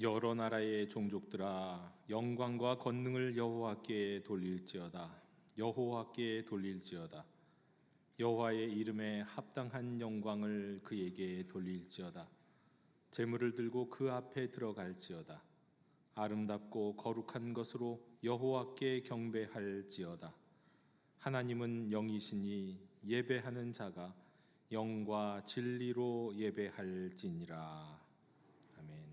여러 나라의 종족들아, 영광과 권능을 여호와께 돌릴지어다. 여호와께 돌릴지어다. 여호와의 이름에 합당한 영광을 그에게 돌릴지어다. 제물을 들고 그 앞에 들어갈지어다. 아름답고 거룩한 것으로 여호와께 경배할지어다. 하나님은 영이시니 예배하는 자가 영과 진리로 예배할지니라. 아멘.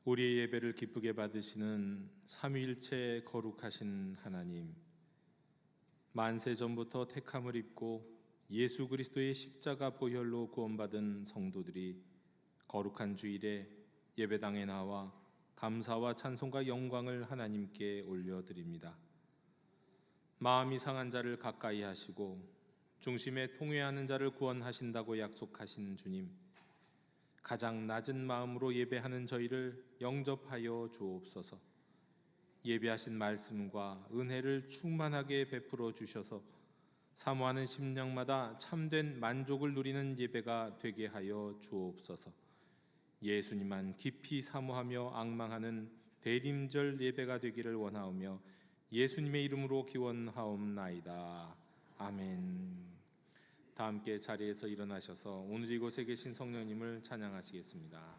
우리의 예배를 기쁘게 받으시는 삼위일체 거룩하신 하나님, 만세 전부터 택함을 입고 예수 그리스도의 십자가 보혈로 구원받은 성도들이 거룩한 주일에 예배당에 나와 감사와 찬송과 영광을 하나님께 올려드립니다. 마음이 상한 자를 가까이 하시고 중심에 통회하는 자를 구원하신다고 약속하신 주님, 가장 낮은 마음으로 예배하는 저희를 영접하여 주옵소서. 예배하신 말씀과 은혜를 충만하게 베풀어 주셔서 사모하는 심령마다 참된 만족을 누리는 예배가 되게 하여 주옵소서. 예수님만 깊이 사모하며 앙망하는 대림절 예배가 되기를 원하오며 예수님의 이름으로 기원하옵나이다. 아멘. 다 함께 자리에서 일어나셔서 오늘 이곳에 계신 성령님을 찬양하시겠습니다.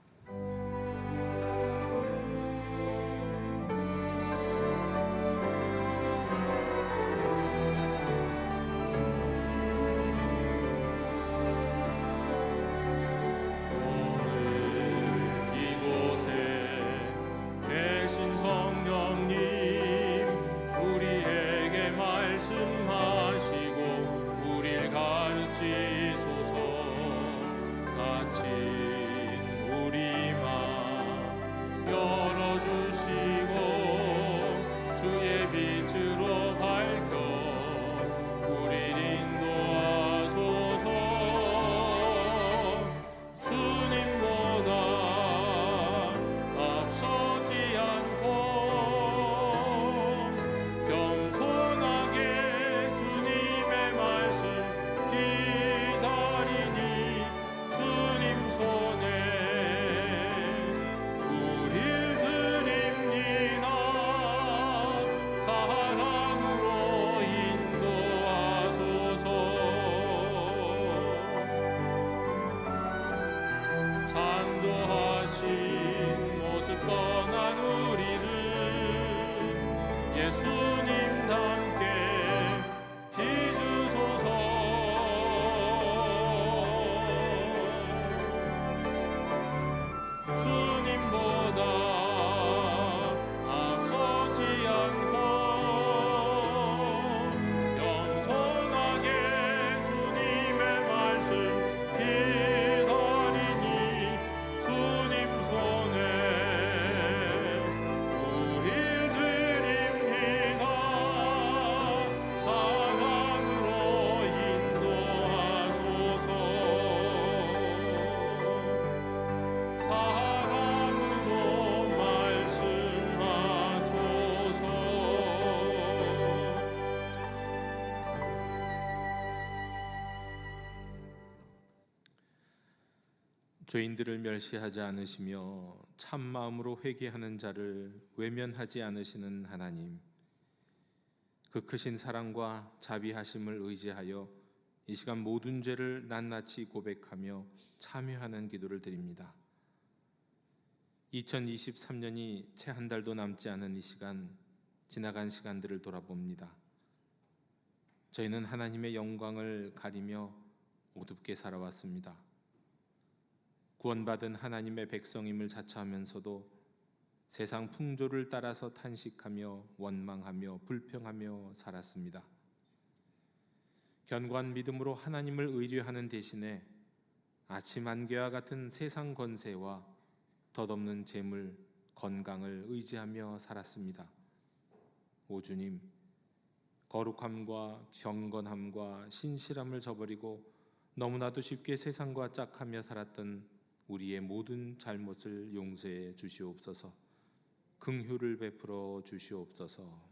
죄인들을 멸시하지 않으시며 참 마음으로 회개하는 자를 외면하지 않으시는 하나님, 그 크신 사랑과 자비하심을 의지하여 이 시간 모든 죄를 낱낱이 고백하며 참여하는 기도를 드립니다. 2023년이 채 한 달도 남지 않은 이 시간, 지나간 시간들을 돌아봅니다. 저희는 하나님의 영광을 가리며 어둡게 살아왔습니다. 구원받은 하나님의 백성임을 자처하면서도 세상 풍조를 따라서 탄식하며 원망하며 불평하며 살았습니다. 견고한 믿음으로 하나님을 의뢰하는 대신에 아침 안개와 같은 세상 권세와 덧없는 재물, 건강을 의지하며 살았습니다. 오 주님, 거룩함과 경건함과 신실함을 저버리고 너무나도 쉽게 세상과 짝하며 살았던 우리의 모든 잘못을 용서해 주시옵소서. 긍휼을 베풀어 주시옵소서.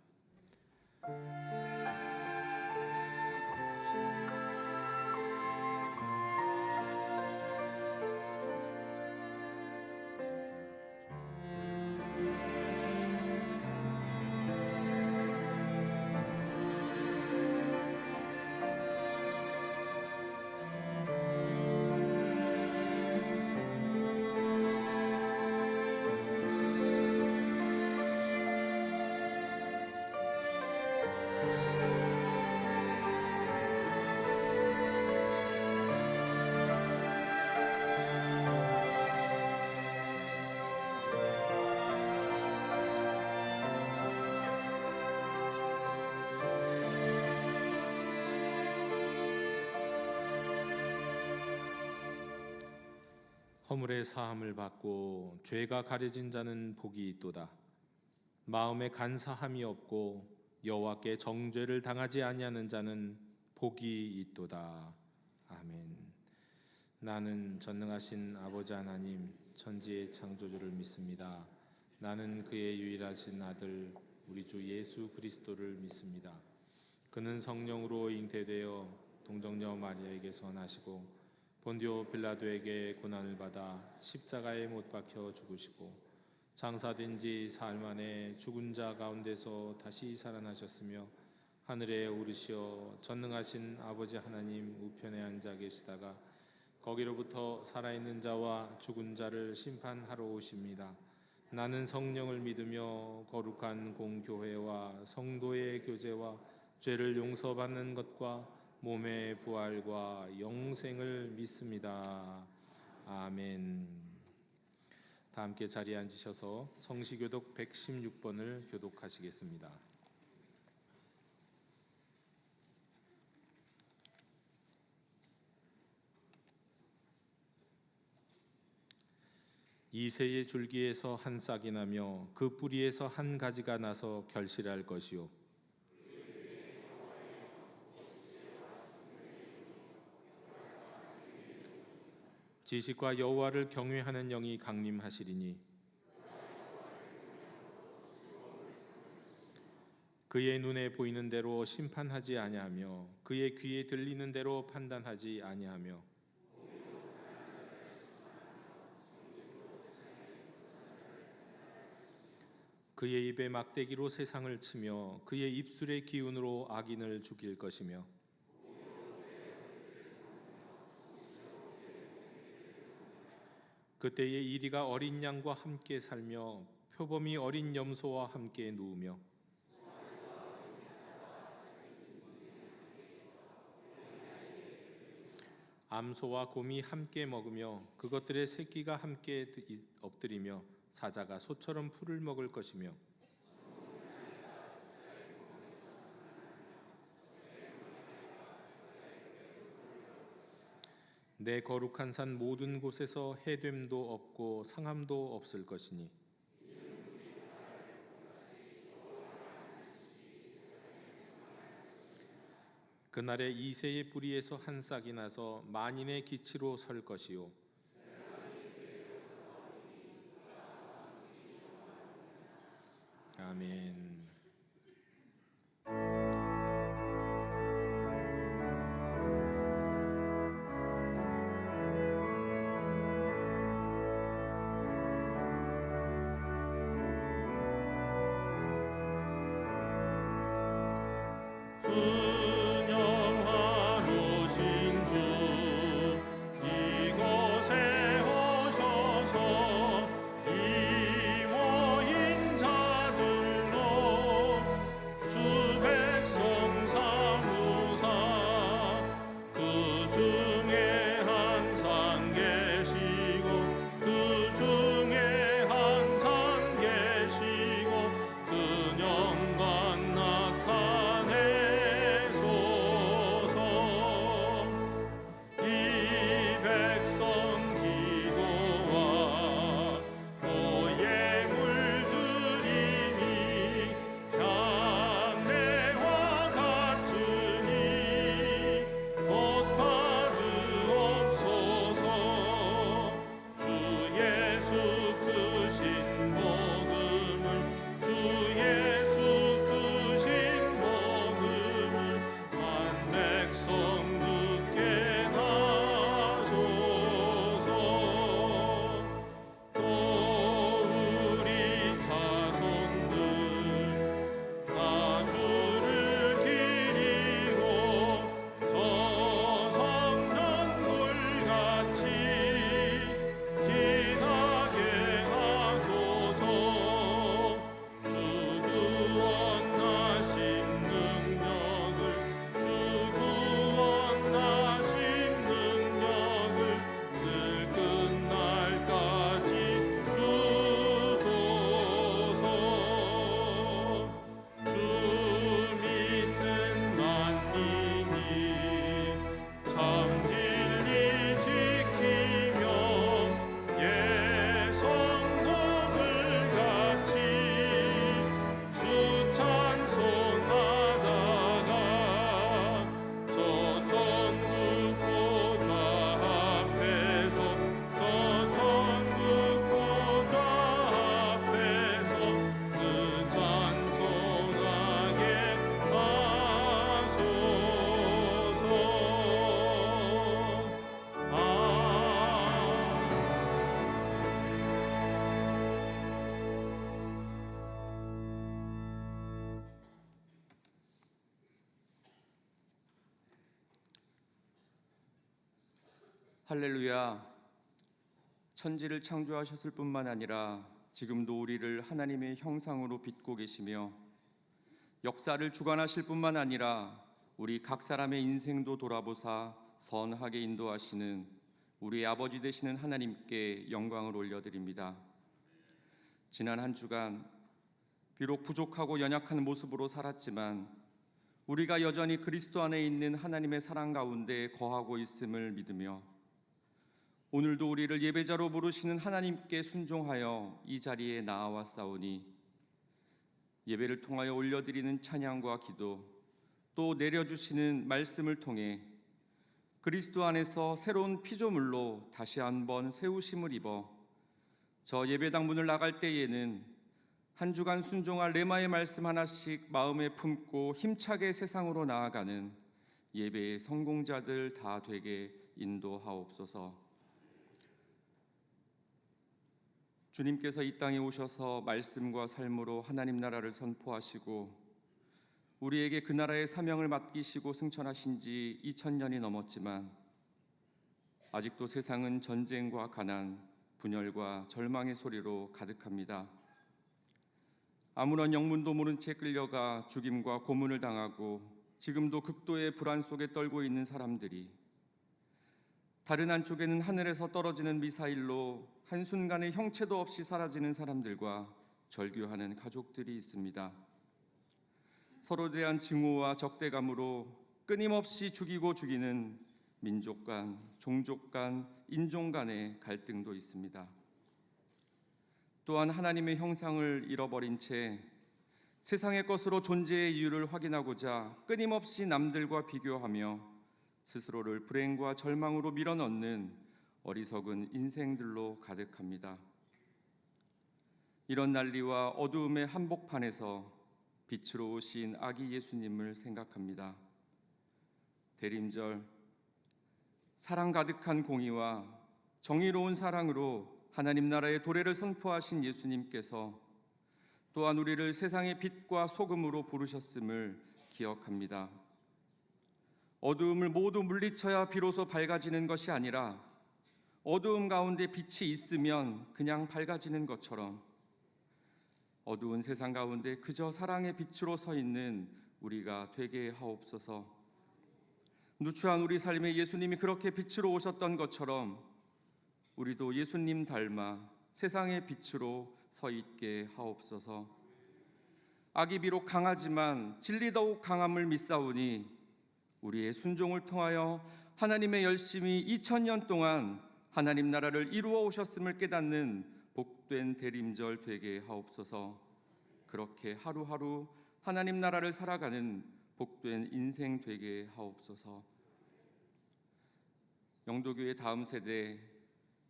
허물의 사함을 받고 죄가 가려진 자는 복이 있도다. 마음에 간사함이 없고 여호와께 정죄를 당하지 아니하는 자는 복이 있도다. 아멘. 나는 전능하신 아버지 하나님 천지의 창조주를 믿습니다. 나는 그의 유일하신 아들 우리 주 예수 그리스도를 믿습니다. 그는 성령으로 잉태되어 동정녀 마리아에게서 나시고 본디오 빌라도에게 고난을 받아 십자가에 못 박혀 죽으시고 장사된 지 사흘 만에 죽은 자 가운데서 다시 살아나셨으며 하늘에 오르시어 전능하신 아버지 하나님 우편에 앉아 계시다가 거기로부터 살아있는 자와 죽은 자를 심판하러 오십니다. 나는 성령을 믿으며 거룩한 공교회와 성도의 교제와 죄를 용서받는 것과 몸의 부활과 영생을 믿습니다. 아멘. 다 함께 자리에 앉으셔서 성시교독 116번을 교독하시겠습니다. 이새의 줄기에서 한 싹이 나며 그 뿌리에서 한 가지가 나서 결실할 것이요 지식과 여호와를 경외하는 영이 강림하시리니 그의 눈에 보이는 대로 심판하지 아니하며 그의 귀에 들리는 대로 판단하지 아니하며 그의 입에 막대기로 세상을 치며 그의 입술의 기운으로 악인을 죽일 것이며 그때의 이리가 어린 양과 함께 살며 표범이 어린 염소와 함께 누우며 암소와 곰이 함께 먹으며 그것들의 새끼가 함께 엎드리며 사자가 소처럼 풀을 먹을 것이며 내 거룩한 산 모든 곳에서 해됨도 없고 상함도 없을 것이니 그날에 이새의 뿌리에서 한 싹이 나서 만인의 기치로 설 것이요 아멘. 이곳에 오셔서 이 모인 자들로 할렐루야. 천지를 창조하셨을 뿐만 아니라 지금도 우리를 하나님의 형상으로 빚고 계시며 역사를 주관하실 뿐만 아니라 우리 각 사람의 인생도 돌아보사 선하게 인도하시는 우리 아버지 되시는 하나님께 영광을 올려드립니다. 지난 한 주간 비록 부족하고 연약한 모습으로 살았지만 우리가 여전히 그리스도 안에 있는 하나님의 사랑 가운데 거하고 있음을 믿으며 오늘도 우리를 예배자로 부르시는 하나님께 순종하여 이 자리에 나아왔사오니 예배를 통하여 올려드리는 찬양과 기도, 또 내려주시는 말씀을 통해 그리스도 안에서 새로운 피조물로 다시 한번 세우심을 입어 저 예배당 문을 나갈 때에는 한 주간 순종할 레마의 말씀 하나씩 마음에 품고 힘차게 세상으로 나아가는 예배의 성공자들 다 되게 인도하옵소서. 주님께서 이 땅에 오셔서 말씀과 삶으로 하나님 나라를 선포하시고 우리에게 그 나라의 사명을 맡기시고 승천하신 지 2000년이 넘었지만 아직도 세상은 전쟁과 가난, 분열과 절망의 소리로 가득합니다. 아무런 영문도 모른 채 끌려가 죽임과 고문을 당하고 지금도 극도의 불안 속에 떨고 있는 사람들이, 다른 한쪽에는 하늘에서 떨어지는 미사일로 한순간에 형체도 없이 사라지는 사람들과 절규하는 가족들이 있습니다. 서로 대한 증오와 적대감으로 끊임없이 죽이고 죽이는 민족 간, 종족 간, 인종 간의 갈등도 있습니다. 또한 하나님의 형상을 잃어버린 채 세상의 것으로 존재의 이유를 확인하고자 끊임없이 남들과 비교하며 스스로를 불행과 절망으로 밀어넣는 어리석은 인생들로 가득합니다. 이런 난리와 어두움의 한복판에서 빛으로 오신 아기 예수님을 생각합니다. 대림절, 사랑 가득한 공의와 정의로운 사랑으로 하나님 나라의 도래를 선포하신 예수님께서 또한 우리를 세상의 빛과 소금으로 부르셨음을 기억합니다. 어두움을 모두 물리쳐야 비로소 밝아지는 것이 아니라 어두움 가운데 빛이 있으면 그냥 밝아지는 것처럼 어두운 세상 가운데 그저 사랑의 빛으로 서 있는 우리가 되게 하옵소서. 누추한 우리 삶에 예수님이 그렇게 빛으로 오셨던 것처럼 우리도 예수님 닮아 세상의 빛으로 서 있게 하옵소서. 악이 비록 강하지만 진리 더욱 강함을 믿사오니 우리의 순종을 통하여 하나님의 열심이 2000년 동안 하나님 나라를 이루어 오셨음을 깨닫는 복된 대림절 되게 하옵소서. 그렇게 하루하루 하나님 나라를 살아가는 복된 인생 되게 하옵소서. 영도교회 다음 세대,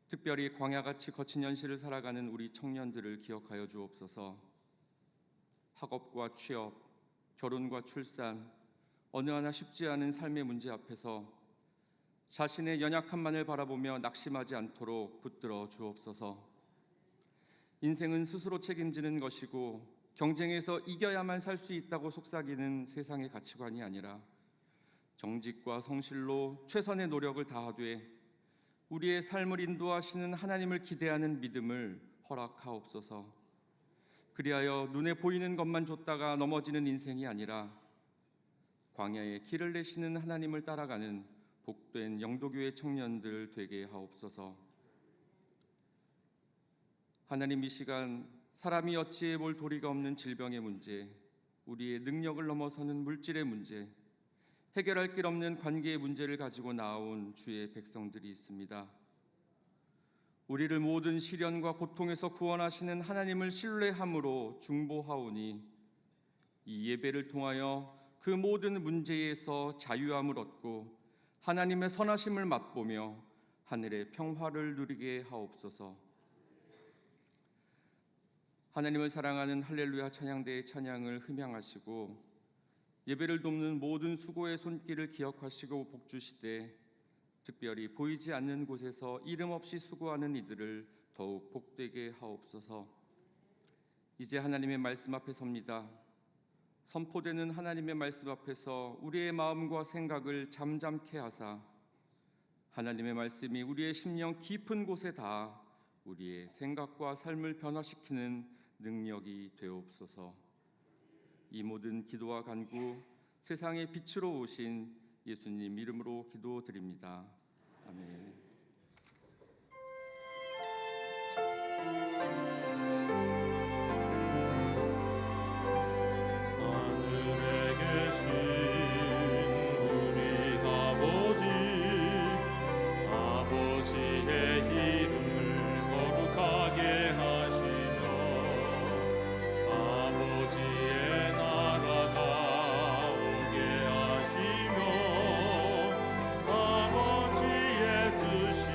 특별히 광야같이 거친 현실을 살아가는 우리 청년들을 기억하여 주옵소서. 학업과 취업, 결혼과 출산, 어느 하나 쉽지 않은 삶의 문제 앞에서 자신의 연약함만을 바라보며 낙심하지 않도록 붙들어 주옵소서. 인생은 스스로 책임지는 것이고 경쟁에서 이겨야만 살 수 있다고 속삭이는 세상의 가치관이 아니라 정직과 성실로 최선의 노력을 다하되 우리의 삶을 인도하시는 하나님을 기대하는 믿음을 허락하옵소서. 그리하여 눈에 보이는 것만 줬다가 넘어지는 인생이 아니라 광야에 길을 내시는 하나님을 따라가는 복된 영도교회 청년들 되게 하옵소서. 하나님, 이 시간 사람이 어찌해 볼 도리가 없는 질병의 문제, 우리의 능력을 넘어서는 물질의 문제, 해결할 길 없는 관계의 문제를 가지고 나온 주의 백성들이 있습니다. 우리를 모든 시련과 고통에서 구원하시는 하나님을 신뢰함으로 중보하오니 이 예배를 통하여 그 모든 문제에서 자유함을 얻고 하나님의 선하심을 맛보며 하늘의 평화를 누리게 하옵소서. 하나님을 사랑하는 할렐루야 찬양대의 찬양을 흠양하시고 예배를 돕는 모든 수고의 손길을 기억하시고 복주시되 특별히 보이지 않는 곳에서 이름 없이 수고하는 이들을 더욱 복되게 하옵소서. 이제 하나님의 말씀 앞에 섭니다. 선포되는 하나님의 말씀 앞에서 우리의 마음과 생각을 잠잠케 하사 하나님의 말씀이 우리의 심령 깊은 곳에 닿아 우리의 생각과 삶을 변화시키는 능력이 되옵소서. 이 모든 기도와 간구 세상의 빛으로 오신 예수님 이름으로 기도드립니다. 아멘. 하늘에 계신 우리 아버지의 이름을 거룩하게 하시며 아버지의 나라가 오게 하시며 아버지의 뜻이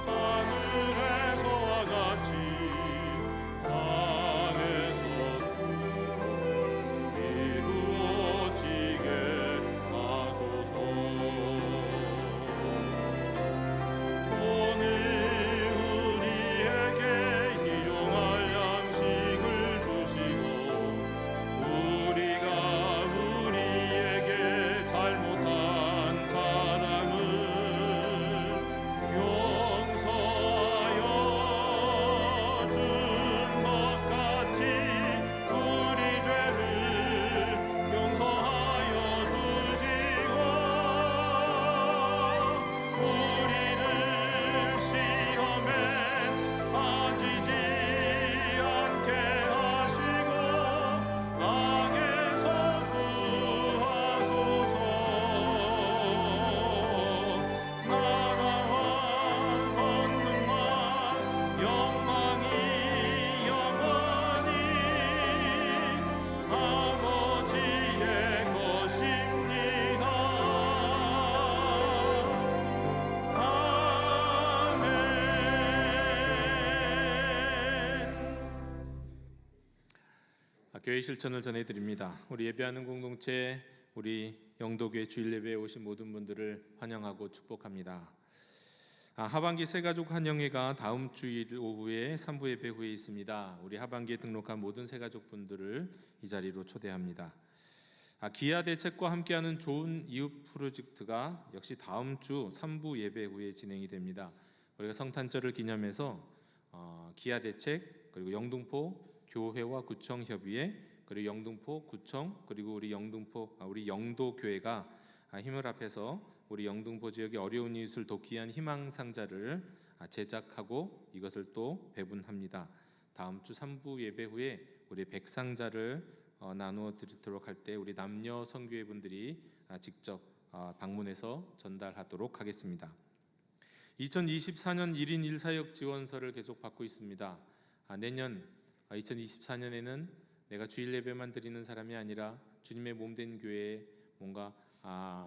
하늘에서와 같이 땅에서도 이루어지게 하소서. 오늘 우리에게 일용할 양식을 주시고 우리가 우리에게 잘못한 사람을 용서하여 준 것 같이 우리 죄를 용서하여 주시고 우리를 시험에 빠지지 않게 하시고 악에서 구하소서. 나라와 권능과 영광이 영원히 아버지의 것입니다. 교회 실천을 전해드립니다. 우리 예배하는 공동체, 우리 영도교회 주일 예배에 오신 모든 분들을 환영하고 축복합니다. 하반기 새가족 환영회가 다음 주일 오후에 3부 예배 후에 있습니다. 우리 하반기에 등록한 모든 새가족분들을 이 자리로 초대합니다. 기아 대책과 함께하는 좋은 이웃 프로젝트가 역시 다음 주 3부 예배 후에 진행이 됩니다. 우리가 성탄절을 기념해서 기아 대책 그리고 영등포 교회와 구청 협의회 그리고 영등포 구청 그리고 우리 영도 교회가 힘을 합해서 우리 영등포 지역의 어려운 이웃을 돕기 위한 희망 상자를 제작하고 이것을 또 배분합니다. 다음 주 3부 예배 후에 우리 백상자를 나누어 드리도록 할 때 우리 남녀 선교회 분들이 직접 방문해서 전달하도록 하겠습니다. 2024년 1인 1사역 지원서를 계속 받고 있습니다. 내년 2024년에는 내가 주일 예배만 드리는 사람이 아니라 주님의 몸된 교회에 뭔가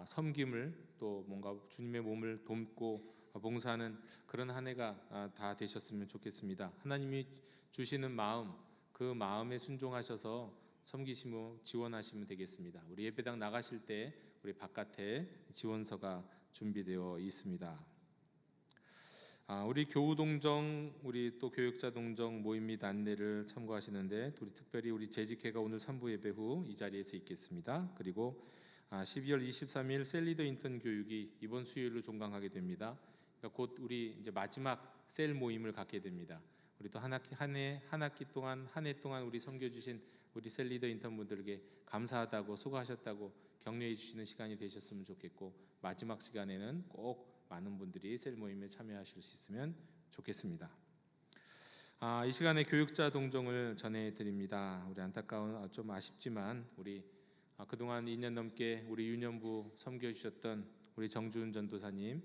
섬김을 또 뭔가 주님의 몸을 돕고 봉사하는 그런 한 해가 다 되셨으면 좋겠습니다. 하나님이 주시는 마음, 그 마음에 순종하셔서 섬기시고 지원하시면 되겠습니다. 우리 예배당 나가실 때 우리 바깥에 지원서가 준비되어 있습니다. 우리 교우동정, 우리 또 교육자 동정 모임 및 안내를 참고하시는데 우리 특별히 우리 재직회가 오늘 3부 예배 후 이 자리에서 있겠습니다. 그리고 12월 23일 셀리더 인턴 교육이 이번 수요일로 종강하게 됩니다. 그러니까 곧 우리 이제 마지막 셀 모임을 갖게 됩니다. 우리 또 한 학기 동안 한 해 동안 우리 섬겨주신 우리 셀리더 인턴 분들에게 감사하다고 수고하셨다고 격려해 주시는 시간이 되셨으면 좋겠고 마지막 시간에는 꼭 많은 분들이 셀 모임에 참여하실 수 있으면 좋겠습니다. 이 시간에 교육자 동정을 전해드립니다. 우리 안타까운 좀 아쉽지만 우리 그동안 2년 넘게 우리 유년부 섬겨주셨던 우리 정주은 전도사님,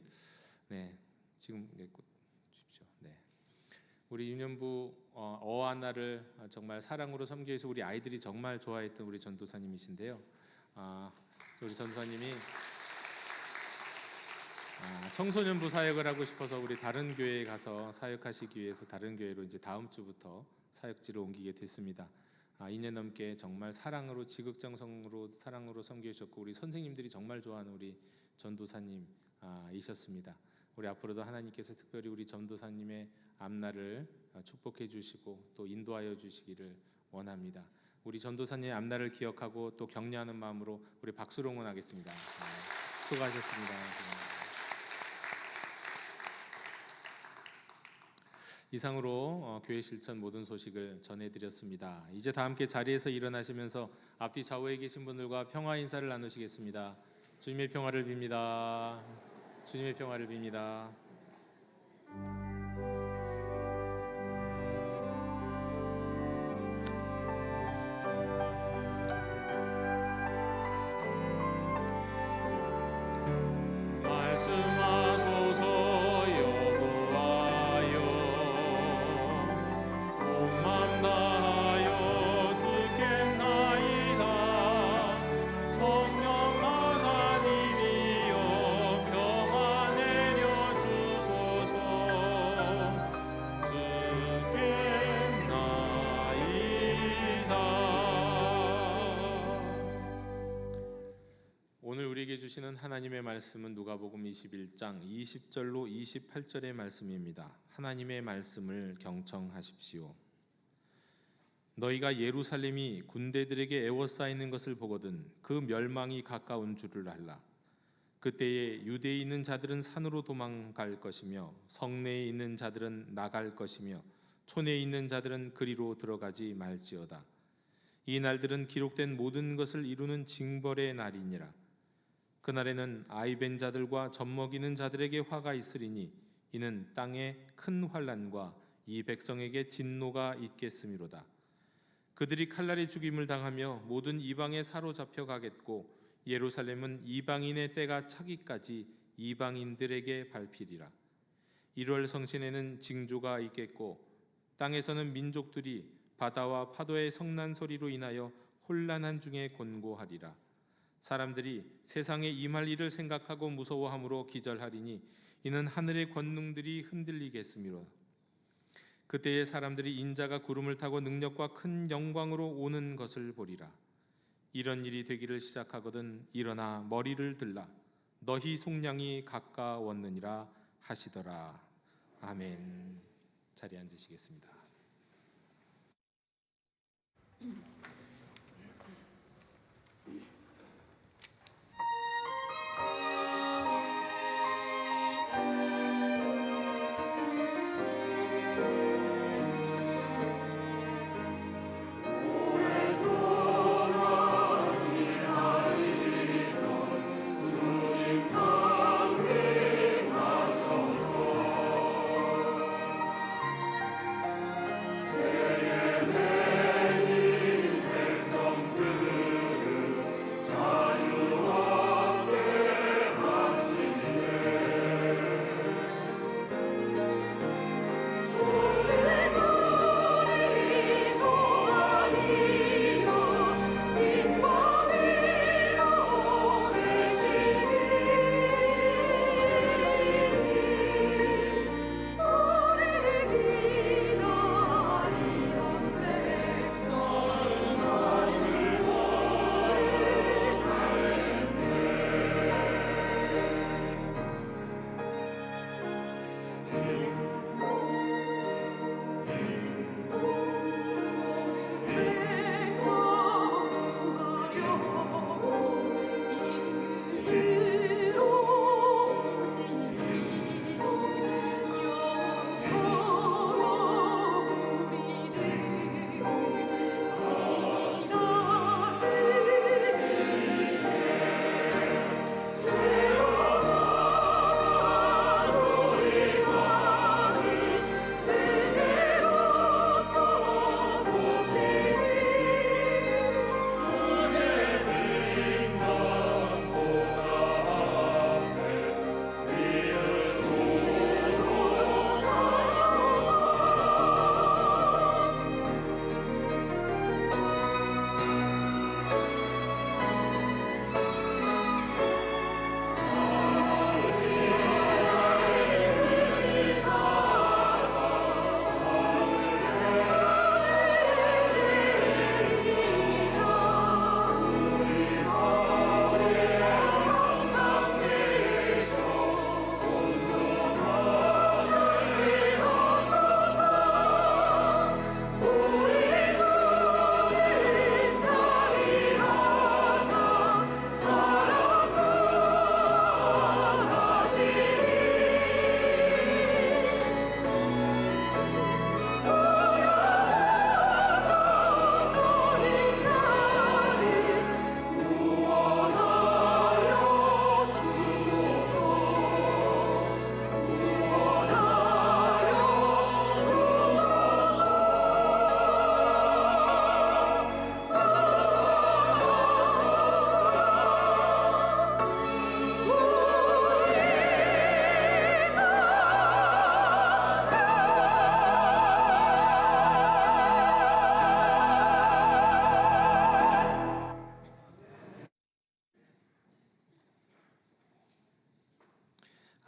지금 주십시오. 우리 유년부 어하나를 정말 사랑으로 섬겨서 우리 아이들이 정말 좋아했던 우리 전도사님이신데요. 우리 전도사님이 청소년부 사역을 하고 싶어서 우리 다른 교회에 가서 사역하시기 위해서 다른 교회로 이제 다음 주부터 사역지로 옮기게 됐습니다. 2년 넘게 정말 사랑으로 지극정성으로 사랑으로 섬겨주셨고 우리 선생님들이 정말 좋아하는 우리 전도사님이셨습니다. 우리 앞으로도 하나님께서 특별히 우리 전도사님의 앞날을 축복해 주시고 또 인도하여 주시기를 원합니다. 우리 전도사님의 앞날을 기억하고 또 격려하는 마음으로 우리 박수로 응원하겠습니다. 수고하셨습니다. 이상으로 교회 실천 모든 소식을 전해드렸습니다. 이제 다 함께 자리에서 일어나시면서 앞뒤 좌우에 계신 분들과 평화 인사를 나누시겠습니다. 주님의 평화를 빕니다. 주님의 평화를 빕니다. 말씀하소서 여호와여, 온 맘 다하여 듣겠나이다. 성령 하나님이여 평화 내려 주소서. 오늘 우리에게 주시는 하나님의 말씀은 누가복음 21장 20절로 28절의 말씀입니다. 하나님의 말씀을 경청하십시오. 너희가 예루살렘이 군대들에게 에워싸이는 것을 보거든 그 멸망이 가까운 줄을 알라. 그때에 유대에 있는 자들은 산으로 도망갈 것이며 성내에 있는 자들은 나갈 것이며 촌에 있는 자들은 그리로 들어가지 말지어다. 이 날들은 기록된 모든 것을 이루는 징벌의 날이니라. 그날에는 아이벤 자들과 젖먹이는 자들에게 화가 있으리니 이는 땅에 큰 환난과 이 백성에게 진노가 있겠음이로다. 그들이 칼날에 죽임을 당하며 모든 이방에 사로잡혀 가겠고 예루살렘은 이방인의 때가 차기까지 이방인들에게 밟히리라. 1월 성신에는 징조가 있겠고 땅에서는 민족들이 바다와 파도의 성난 소리로 인하여 혼란한 중에 곤고하리라. 사람들이 세상에 임할 일을 생각하고 무서워함으로 기절하리니 이는 하늘의 권능들이 흔들리겠음이로다. 그때에 사람들이 인자가 구름을 타고 능력과 큰 영광으로 오는 것을 보리라. 이런 일이 되기를 시작하거든 일어나 머리를 들라. 너희 속량이 가까웠느니라 하시더라. 아멘. 자리에 앉으시겠습니다.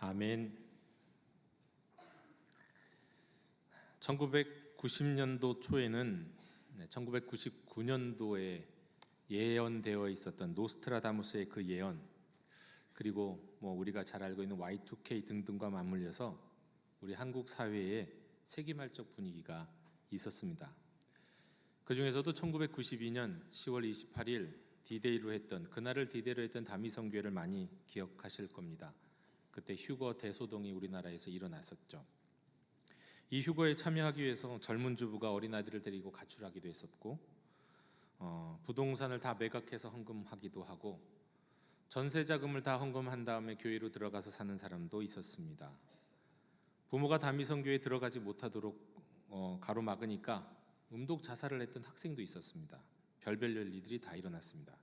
아멘. 1990년도 초에는 1999년도에 예언되어 있었던 노스트라다무스의 그 예언, 그리고 우리가 잘 알고 있는 Y2K 등등과 맞물려서 우리 한국 사회에 세기말적 분위기가 있었습니다. 그 중에서도 1992년 10월 28일 D-Day로 했던, 그날을 D-Day로 했던 다미성교회를 많이 기억하실 겁니다. 그때 휴거 대소동이 우리나라에서 일어났었죠. 이 휴거에 참여하기 위해서 젊은 주부가 어린아이들을 데리고 가출하기도 했었고, 부동산을 다 매각해서 헌금하기도 하고, 전세 자금을 다 헌금한 다음에 교회로 들어가서 사는 사람도 있었습니다. 부모가 다미성교회에 들어가지 못하도록 가로막으니까 음독 자살을 했던 학생도 있었습니다. 별별 일들이 다 일어났습니다.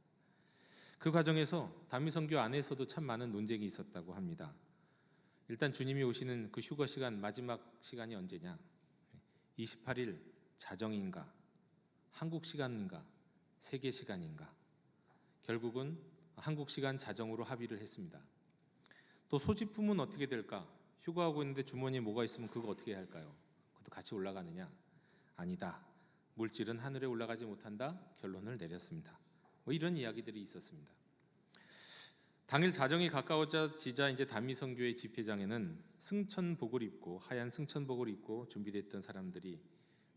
그 과정에서 다미성교 안에서도 참 많은 논쟁이 있었다고 합니다. 일단 주님이 오시는 그 휴거 시간, 마지막 시간이 언제냐? 28일 자정인가? 한국 시간인가? 세계 시간인가? 결국은 한국 시간 자정으로 합의를 했습니다. 또 소지품은 어떻게 될까? 휴거하고 있는데 주머니에 뭐가 있으면 그거 어떻게 할까요? 그것도 같이 올라가느냐? 아니다. 물질은 하늘에 올라가지 못한다. 결론을 내렸습니다. 이런 이야기들이 있었습니다. 당일 자정이 가까워지자 이제 다미성교회 집회장에는 승천복을 입고, 하얀 승천복을 입고 준비됐던 사람들이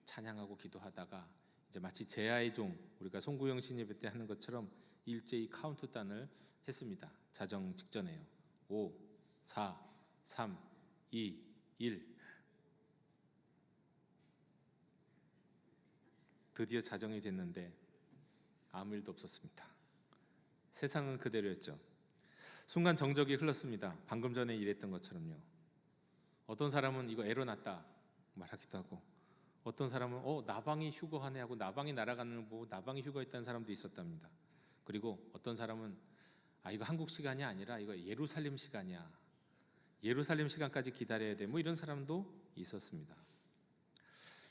찬양하고 기도하다가 이제 마치 제아의 종, 우리가 송구영 신예배 때 하는 것처럼 일제히 카운트다운을 했습니다. 자정 직전에요. 5, 4, 3, 2, 1. 드디어 자정이 됐는데 아무 일도 없었습니다. 세상은 그대로였죠. 순간 정적이 흘렀습니다. 방금 전에 일했던 것처럼요. 어떤 사람은 이거 에러 났다 말하기도 하고, 어떤 사람은 나방이 휴거하네 하고 나방이 날아가는 걸 보고 나방이 휴거했다는 사람도 있었답니다. 그리고 어떤 사람은 이거 한국 시간이 아니라 이거 예루살렘 시간이야, 예루살렘 시간까지 기다려야 돼, 이런 사람도 있었습니다.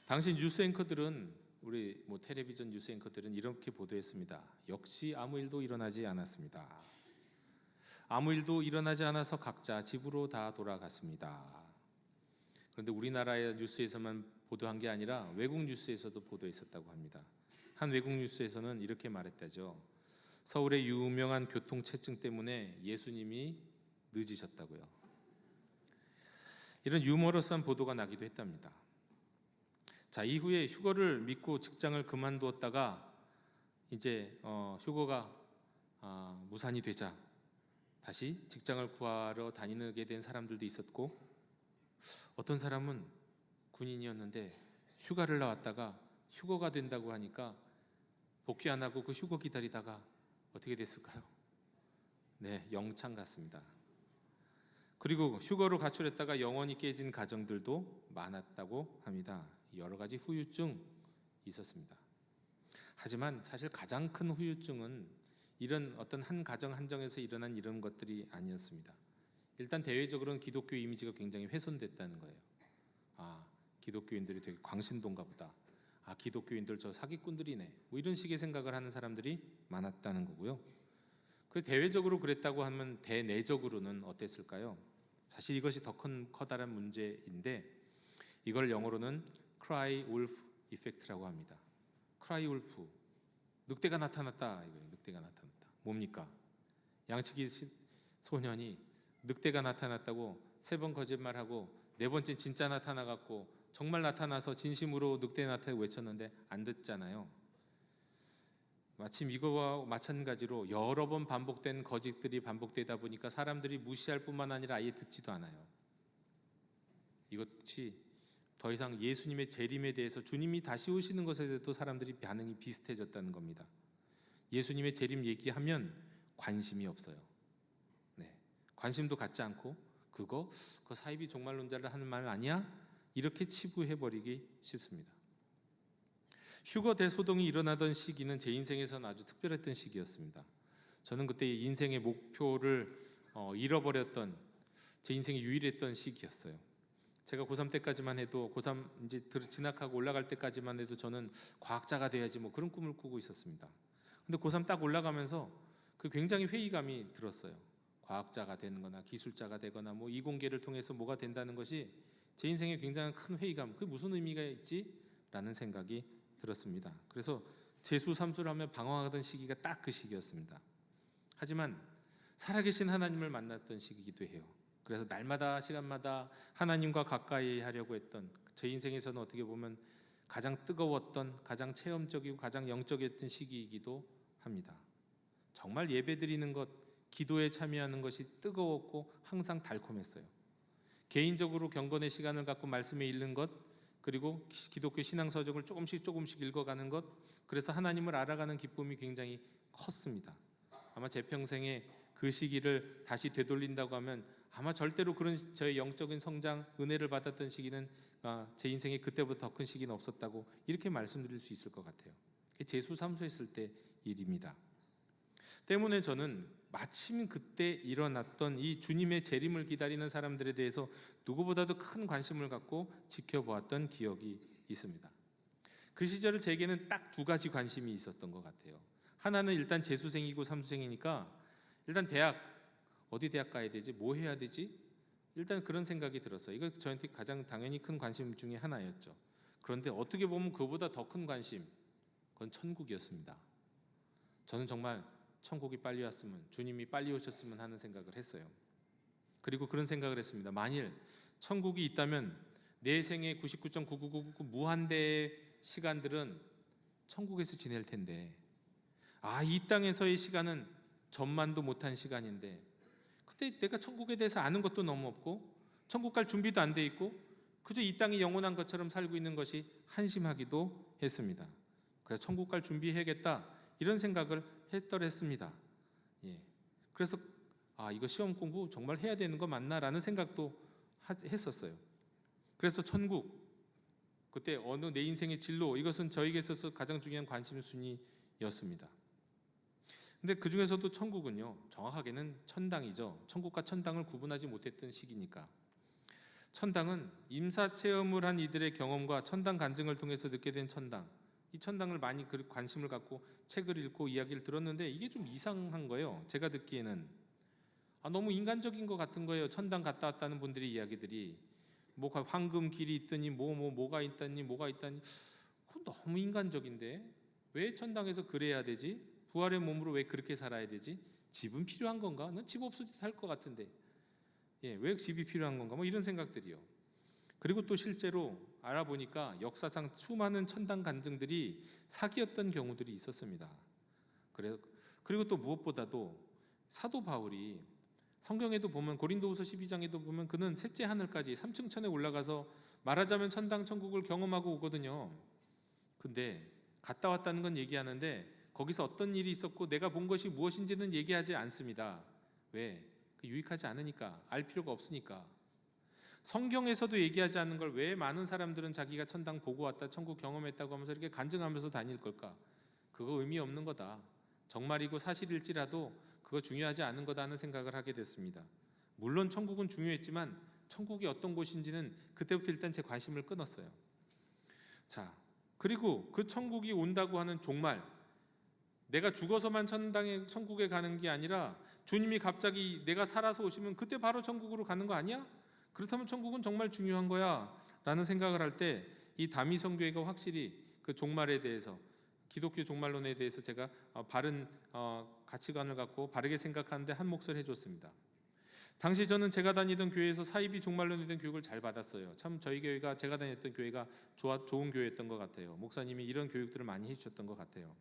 당시 뉴스 앵커들은, 우리 텔레비전 뉴스 앵커들은 이렇게 보도했습니다. 역시 아무 일도 일어나지 않았습니다. 아무 일도 일어나지 않아서 각자 집으로 다 돌아갔습니다. 그런데 우리나라의 뉴스에서만 보도한 게 아니라 외국 뉴스에서도 보도했었다고 합니다. 한 외국 뉴스에서는 이렇게 말했다죠. 서울의 유명한 교통체증 때문에 예수님이 늦으셨다고요. 이런 유머러스한 보도가 나기도 했답니다. 자, 이후에 휴거를 믿고 직장을 그만두었다가 이제 휴거가 무산이 되자 다시 직장을 구하러 다니게 된 사람들도 있었고, 어떤 사람은 군인이었는데 휴가를 나왔다가 휴거가 된다고 하니까 복귀 안 하고 그 휴거 기다리다가 어떻게 됐을까요? 네, 영창 갔습니다. 그리고 휴거로 가출했다가 영원히 깨진 가정들도 많았다고 합니다. 여러 가지 후유증 있었습니다. 하지만 사실 가장 큰 후유증은 이런 어떤 한 가정 한정에서 일어난 이런 것들이 아니었습니다. 일단 대외적으로는 기독교 이미지가 굉장히 훼손됐다는 거예요. 기독교인들이 되게 광신도인가 보다. 기독교인들 저 사기꾼들이네. 이런 식의 생각을 하는 사람들이 많았다는 거고요. 그 대외적으로 그랬다고 하면 대내적으로는 어땠을까요? 사실 이것이 더 커다란 문제인데, 이걸 영어로는 cry wolf effect라고 합니다. cry wolf, 늑대가 나타났다. 이거예요. 늑대가 나타났다. 뭡니까? 양치기 소년이 늑대가 나타났다고 3번 거짓말하고 4번째 진짜 나타나갖고 정말 나타나서 진심으로 늑대 나타나고 외쳤는데 안 듣잖아요. 마침 이거와 마찬가지로 여러 번 반복된 거짓들이 반복되다 보니까 사람들이 무시할 뿐만 아니라 아예 듣지도 않아요. 이것이 더 이상 예수님의 재림에 대해서, 주님이 다시 오시는 것에 대해서도 사람들이 반응이 비슷해졌다는 겁니다. 예수님의 재림 얘기하면 관심이 없어요. 네, 관심도 갖지 않고 그 사이비 종말론자를 하는 말 아니야? 이렇게 치부해버리기 쉽습니다. 휴거 대소동이 일어나던 시기는 제 인생에서는 아주 특별했던 시기였습니다. 저는 그때 인생의 목표를 잃어버렸던, 제 인생이 유일했던 시기였어요. 제가 고3 때까지만 해도, 고3 이제 진학하고 올라갈 때까지만 해도 저는 과학자가 돼야지 그런 꿈을 꾸고 있었습니다. 근데 고3 딱 올라가면서 그 굉장히 회의감이 들었어요. 과학자가 되는 거나 기술자가 되거나 뭐 이공계를 통해서 뭐가 된다는 것이 제 인생에 굉장히 큰 회의감, 그게 무슨 의미가 있지? 라는 생각이 들었습니다. 그래서 재수 삼수를 하며 방황하던 시기가 딱 그 시기였습니다. 하지만 살아계신 하나님을 만났던 시기이기도 해요. 그래서 날마다 시간마다 하나님과 가까이 하려고 했던, 제 인생에서는 어떻게 보면 가장 뜨거웠던, 가장 체험적이고 가장 영적이었던 시기이기도 합니다. 정말 예배드리는 것, 기도에 참여하는 것이 뜨거웠고 항상 달콤했어요. 개인적으로 경건의 시간을 갖고 말씀에 읽는 것, 그리고 기독교 신앙서적을 조금씩 읽어가는 것, 그래서 하나님을 알아가는 기쁨이 굉장히 컸습니다. 아마 제 평생에 그 시기를 다시 되돌린다고 하면 아마 절대로 그런 저의 영적인 성장, 은혜를 받았던 시기는 제 인생에 그때보다 더 큰 시기는 없었다고 이렇게 말씀드릴 수 있을 것 같아요. 재수 삼수했을 때 일입니다. 때문에 저는 마침 그때 일어났던 이 주님의 재림을 기다리는 사람들에 대해서 누구보다도 큰 관심을 갖고 지켜보았던 기억이 있습니다. 그 시절을 제게는 딱 두 가지 관심이 있었던 것 같아요. 하나는 일단 재수생이고 삼수생이니까 일단 어디 대학 가야 되지? 뭐 해야 되지? 일단 그런 생각이 들었어요. 이거 저한테 가장 당연히 큰 관심 중에 하나였죠. 그런데 어떻게 보면 그보다 더 큰 관심, 그건 천국이었습니다. 저는 정말 천국이 빨리 왔으면, 주님이 빨리 오셨으면 하는 생각을 했어요. 그리고 그런 생각을 했습니다. 만일 천국이 있다면 내 생의 99.9999 무한대의 시간들은 천국에서 지낼 텐데, 이 땅에서의 시간은 전만도 못한 시간인데, 근데 내가 천국에 대해서 아는 것도 너무 없고 천국 갈 준비도 안 돼 있고 그저 이 땅이 영원한 것처럼 살고 있는 것이 한심하기도 했습니다. 그래서 천국 갈 준비해야겠다, 이런 생각을 했더랬습니다. 그래서 이거 시험 공부 정말 해야 되는 거 맞나라는 생각도 했었어요. 그래서 천국, 그때 어느 내 인생의 진로, 이것은 저에게 있어서 가장 중요한 관심순위였습니다. 근데 그 중에서도 천국은요, 정확하게는 천당이죠. 천국과 천당을 구분하지 못했던 시기니까. 천당은 임사 체험을 한 이들의 경험과 천당 간증을 통해서 듣게 된 천당, 이 천당을 많이 관심을 갖고 책을 읽고 이야기를 들었는데 이게 좀 이상한 거예요. 제가 듣기에는 너무 인간적인 것 같은 거예요. 천당 갔다 왔다는 분들의 이야기들이 뭐 황금 길이 있더니 뭐가 있다니 그건 너무 인간적인데 왜 천당에서 그래야 되지? 부활의 몸으로 왜 그렇게 살아야 되지? 집은 필요한 건가? 난 집 없어도 살 것 같은데 왜 집이 필요한 건가? 뭐 이런 생각들이요. 그리고 또 실제로 알아보니까 역사상 수많은 천당 간증들이 사기였던 경우들이 있었습니다. 그리고 또 무엇보다도 사도 바울이 성경에도 보면, 고린도후서 12장에도 보면 그는 셋째 하늘까지 3층 천에 올라가서 말하자면 천당 천국을 경험하고 오거든요. 근데 갔다 왔다는 건 얘기하는데 거기서 어떤 일이 있었고 내가 본 것이 무엇인지는 얘기하지 않습니다. 왜? 유익하지 않으니까, 알 필요가 없으니까. 성경에서도 얘기하지 않는 걸 왜 많은 사람들은 자기가 천당 보고 왔다, 천국 경험했다고 하면서 이렇게 간증하면서 다닐 걸까? 그거 의미 없는 거다, 정말이고 사실일지라도 그거 중요하지 않은 거다는 생각을 하게 됐습니다. 물론 천국은 중요했지만 천국이 어떤 곳인지는 그때부터 일단 제 관심을 끊었어요. 자, 그리고 그 천국이 온다고 하는 종말, 내가 죽어서만 천국에 가는 게 아니라 주님이 갑자기 내가 살아서 오시면 그때 바로 천국으로 가는 거 아니야? 그렇다면 천국은 정말 중요한 거야 라는 생각을 할 때 이 다미성교회가 확실히 그 종말에 대해서, 기독교 종말론에 대해서 제가 바른 가치관을 갖고 바르게 생각하는데 한 몫을 해줬습니다. 당시 저는 제가 다니던 교회에서 사이비 종말론에 대한 교육을 잘 받았어요. 참 저희 교회가, 제가 다녔던 교회가 좋은 교회였던 것 같아요. 목사님이 이런 교육들을 많이 해주셨던 것 같아요.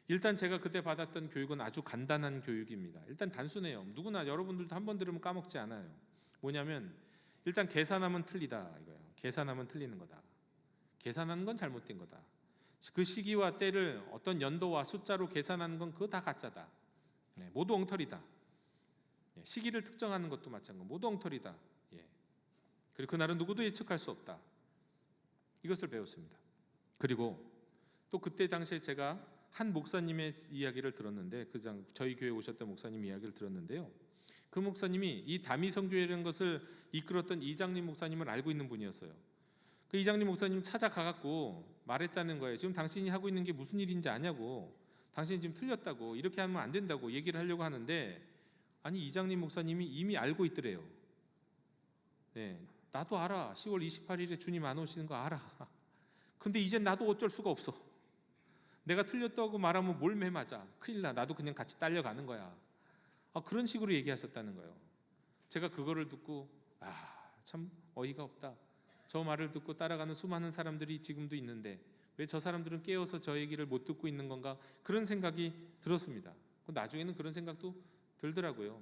일단 제가 그때 받았던 교육은 아주 간단한 교육입니다. 일단 단순해요. 누구나, 여러분들도 한 번 들으면 까먹지 않아요. 뭐냐면 일단 계산하면 틀리다 이거예요. 계산하면 틀리는 거다. 계산하는 건 잘못된 거다. 그 시기와 때를 어떤 연도와 숫자로 계산하는 건 그거 다 가짜다. 모두 엉터리다. 시기를 특정하는 것도 마찬가지고 모두 엉터리다. 그리고 그날은 누구도 예측할 수 없다. 이것을 배웠습니다. 그리고 또 그때 당시에 제가 한 목사님의 이야기를 들었는데, 저희 교회에 오셨던 목사님 이야기를 들었는데요. 그 목사님이 이 다미성교회라는 것을 이끌었던 이장림 목사님을 알고 있는 분이었어요. 그 이장림 목사님 찾아가갖고 말했다는 거예요. 지금 당신이 하고 있는 게 무슨 일인지 아냐고, 당신이 지금 틀렸다고, 이렇게 하면 안 된다고 얘기를 하려고 하는데 아니 이장님 목사님이 이미 알고 있더래요. 네, 나도 알아. 10월 28일에 주님 안 오시는 거 알아. 근데 이젠 나도 어쩔 수가 없어. 내가 틀렸다고 말하면 몰매 맞아. 큰일 나. 나도 그냥 같이 딸려가는 거야. 그런 식으로 얘기하셨다는 거예요. 제가 그거를 듣고 참 어이가 없다. 저 말을 듣고 따라가는 수많은 사람들이 지금도 있는데 왜 저 사람들은 깨어서 저 얘기를 못 듣고 있는 건가, 그런 생각이 들었습니다. 나중에는 그런 생각도 들더라고요.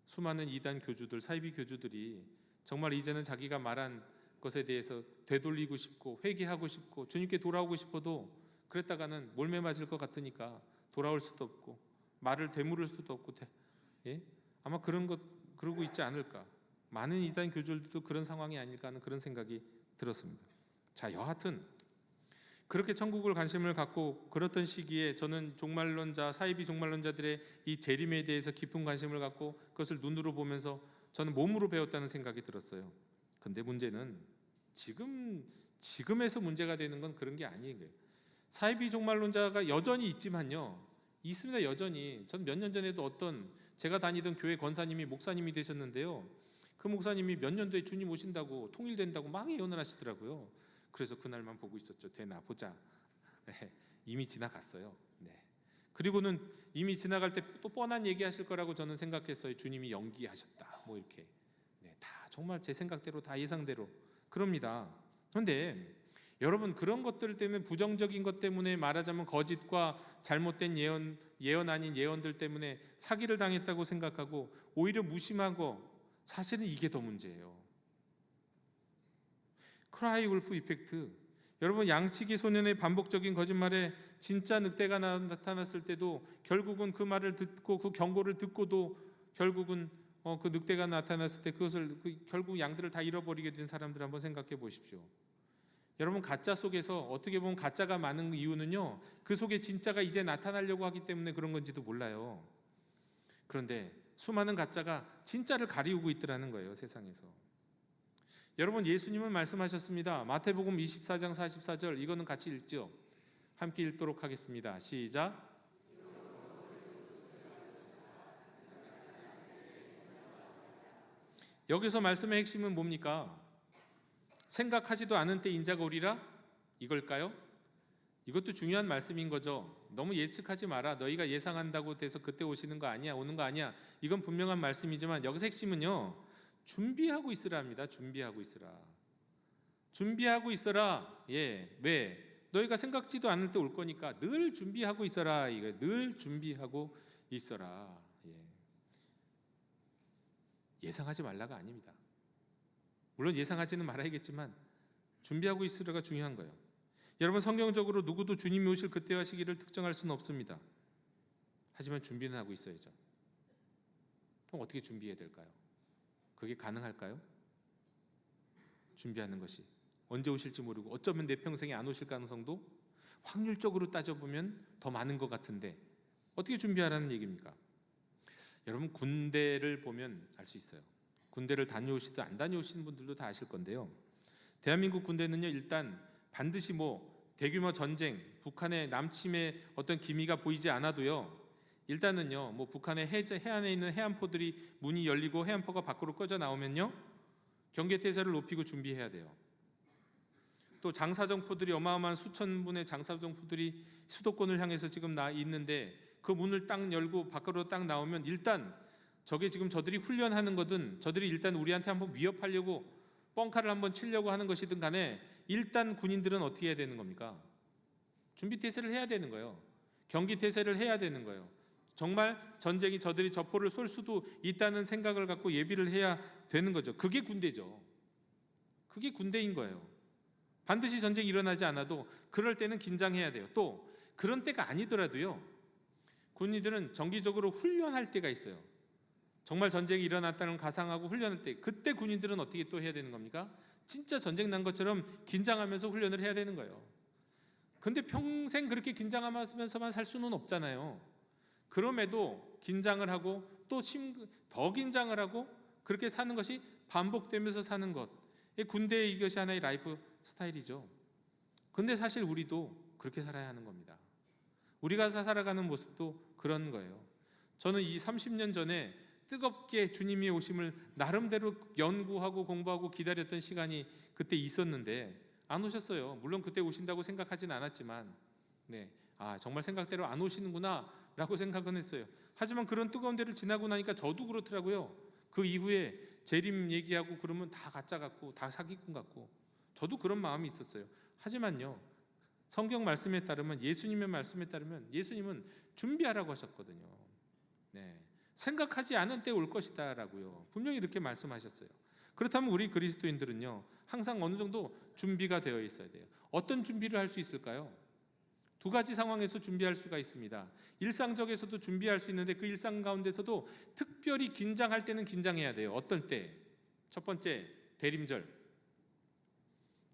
수많은 이단 교주들, 사이비 교주들이 정말 이제는 자기가 말한 것에 대해서 되돌리고 싶고 회개하고 싶고 주님께 돌아오고 싶어도 그랬다가는 몰매 맞을 것 같으니까 돌아올 수도 없고 말을 되물을 수도 없고 아마 그러고 있지 않을까. 많은 이단 교주들도 그런 상황이 아닐까 하는 그런 생각이 들었습니다. 자, 여하튼 그렇게 천국을 관심을 갖고 그렇던 시기에 저는 종말론자, 사이비 종말론자들의 이 재림에 대해서 깊은 관심을 갖고 그것을 눈으로 보면서 저는 몸으로 배웠다는 생각이 들었어요. 근데 문제는 지금에서 문제가 되는 건 그런 게 아니에요. 사이비 종말론자가 여전히 있지만요, 있습니다. 여전히. 전 몇 년 전에도 어떤 제가 다니던 교회 권사님이 목사님이 되셨는데요, 그 목사님이 몇 년도에 주님 오신다고 통일된다고 막 예언을 하시더라고요. 그래서 그날만 보고 있었죠. 되나 보자. 네, 이미 지나갔어요. 네. 그리고는 이미 지나갈 때 또 뻔한 얘기하실 거라고 저는 생각했어요. 주님이 연기하셨다 뭐 이렇게. 네, 다 정말 제 생각대로 다 예상대로 그럽니다. 그런데 여러분, 그런 것들 때문에, 부정적인 것 때문에, 말하자면 거짓과 잘못된 예언 아닌 예언들 때문에 사기를 당했다고 생각하고 오히려 무심하고, 사실은 이게 더 문제예요. 크라이 울프 이펙트. 여러분, 양치기 소년의 반복적인 거짓말에 진짜 늑대가 나타났을 때도 결국은 그 말을 듣고 그 경고를 듣고도 결국은 그 늑대가 나타났을 때 그것을 결국 양들을 다 잃어버리게 된 사람들 한번 생각해 보십시오. 여러분, 가짜 속에서 어떻게 보면 가짜가 많은 이유는요, 그 속에 진짜가 이제 나타나려고 하기 때문에 그런 건지도 몰라요. 그런데 수많은 가짜가 진짜를 가리우고 있더라는 거예요, 세상에서. 여러분, 예수님은 말씀하셨습니다. 마태복음 24장 44절, 이거는 같이 읽죠. 함께 읽도록 하겠습니다. 시작. 여기서 말씀의 핵심은 뭡니까? 생각하지도 않은 때 인자가 오리라? 이걸까요? 이것도 중요한 말씀인 거죠. 너무 예측하지 마라. 너희가 예상한다고 돼서 그때 오시는 거 아니야, 오는 거 아니야. 이건 분명한 말씀이지만 여기서 핵심은요, 준비하고 있으라 합니다. 준비하고 있으라. 준비하고 있어라. 예, 왜? 너희가 생각지도 않을 때 올 거니까 늘 준비하고 있어라. 이거 늘 준비하고 있어라. 예상하지 말라가 아닙니다. 물론 예상하지는 말아야겠지만 준비하고 있으라가 중요한 거예요. 여러분, 성경적으로 누구도 주님이 오실 그때와 시기를 특정할 수는 없습니다. 하지만 준비는 하고 있어야죠. 그럼 어떻게 준비해야 될까요? 그게 가능할까요? 준비하는 것이. 언제 오실지 모르고 어쩌면 내 평생에 안 오실 가능성도 확률적으로 따져보면 더 많은 것 같은데 어떻게 준비하라는 얘기입니까? 여러분, 군대를 보면 알 수 있어요. 군대를 다녀오시든 안 다녀오시는 분들도 다 아실 건데요, 대한민국 군대는요, 일단 반드시 대규모 전쟁, 북한의 남침의 어떤 기미가 보이지 않아도요, 일단은요, 북한의 해안에 있는 해안포들이 문이 열리고 해안포가 밖으로 꺼져 나오면요, 경계태세를 높이고 준비해야 돼요. 또 장사정포들이, 어마어마한 수천 분의 장사정포들이 수도권을 향해서 지금 있는데 그 문을 딱 열고 밖으로 딱 나오면 일단 저게 지금 저들이 훈련하는 거든, 저들이 일단 우리한테 한번 위협하려고 뻥카를 한번 치려고 하는 것이든 간에 일단 군인들은 어떻게 해야 되는 겁니까? 준비태세를 해야 되는 거예요. 경기태세를 해야 되는 거예요. 정말 전쟁이 저들이 저포를 쏠 수도 있다는 생각을 갖고 예비를 해야 되는 거죠. 그게 군대죠. 그게 군대인 거예요. 반드시 전쟁이 일어나지 않아도 그럴 때는 긴장해야 돼요. 또 그런 때가 아니더라도요, 군인들은 정기적으로 훈련할 때가 있어요. 정말 전쟁이 일어났다는 가상하고 훈련할 때, 그때 군인들은 어떻게 또 해야 되는 겁니까? 진짜 전쟁 난 것처럼 긴장하면서 훈련을 해야 되는 거예요. 근데 평생 그렇게 긴장하면서만 살 수는 없잖아요. 그럼에도 긴장을 하고 또 더 긴장을 하고 그렇게 사는 것이 반복되면서 사는 것, 군대의 이것이 하나의 라이프 스타일이죠. 근데 사실 우리도 그렇게 살아야 하는 겁니다. 우리가 살아가는 모습도 그런 거예요. 저는 이 30년 전에 뜨겁게 주님이 오심을 나름대로 연구하고 공부하고 기다렸던 시간이 그때 있었는데 안 오셨어요. 물론 그때 오신다고 생각하진 않았지만 정말 생각대로 안 오시는구나 라고 생각은 했어요. 하지만 그런 뜨거운 데를 지나고 나니까 저도 그렇더라고요. 그 이후에 재림 얘기하고 그러면 다 가짜 같고 다 사기꾼 같고 저도 그런 마음이 있었어요. 하지만요, 성경 말씀에 따르면, 예수님의 말씀에 따르면 예수님은 준비하라고 하셨거든요. 생각하지 않은 때 올 것이다 라고요, 분명히 이렇게 말씀하셨어요. 그렇다면 우리 그리스도인들은요, 항상 어느 정도 준비가 되어 있어야 돼요. 어떤 준비를 할 수 있을까요? 두 가지 상황에서 준비할 수가 있습니다. 일상적에서도 준비할 수 있는데 그 일상 가운데서도 특별히 긴장할 때는 긴장해야 돼요. 어떤 때? 첫 번째, 대림절.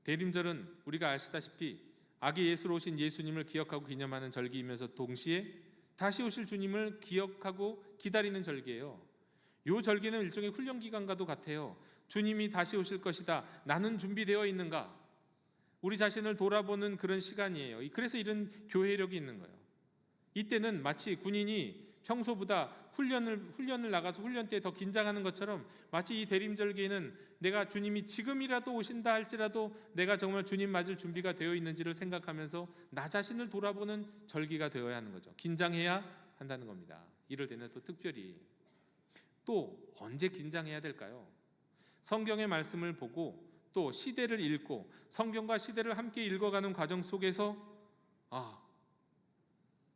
대림절은 우리가 아시다시피 아기 예수로 오신 예수님을 기억하고 기념하는 절기이면서 동시에 다시 오실 주님을 기억하고 기다리는 절기예요. 이 절기는 일종의 훈련 기간과도 같아요. 주님이 다시 오실 것이다, 나는 준비되어 있는가, 우리 자신을 돌아보는 그런 시간이에요. 그래서 이런 교회력이 있는 거예요. 이때는 마치 군인이 평소보다 훈련을 나가서 훈련 때 더 긴장하는 것처럼, 마치 이 대림절기에는 내가 주님이 지금이라도 오신다 할지라도 내가 정말 주님 맞을 준비가 되어 있는지를 생각하면서 나 자신을 돌아보는 절기가 되어야 하는 거죠. 긴장해야 한다는 겁니다. 이럴 때는 또 특별히, 또 언제 긴장해야 될까요? 성경의 말씀을 보고 또 시대를 읽고 성경과 시대를 함께 읽어가는 과정 속에서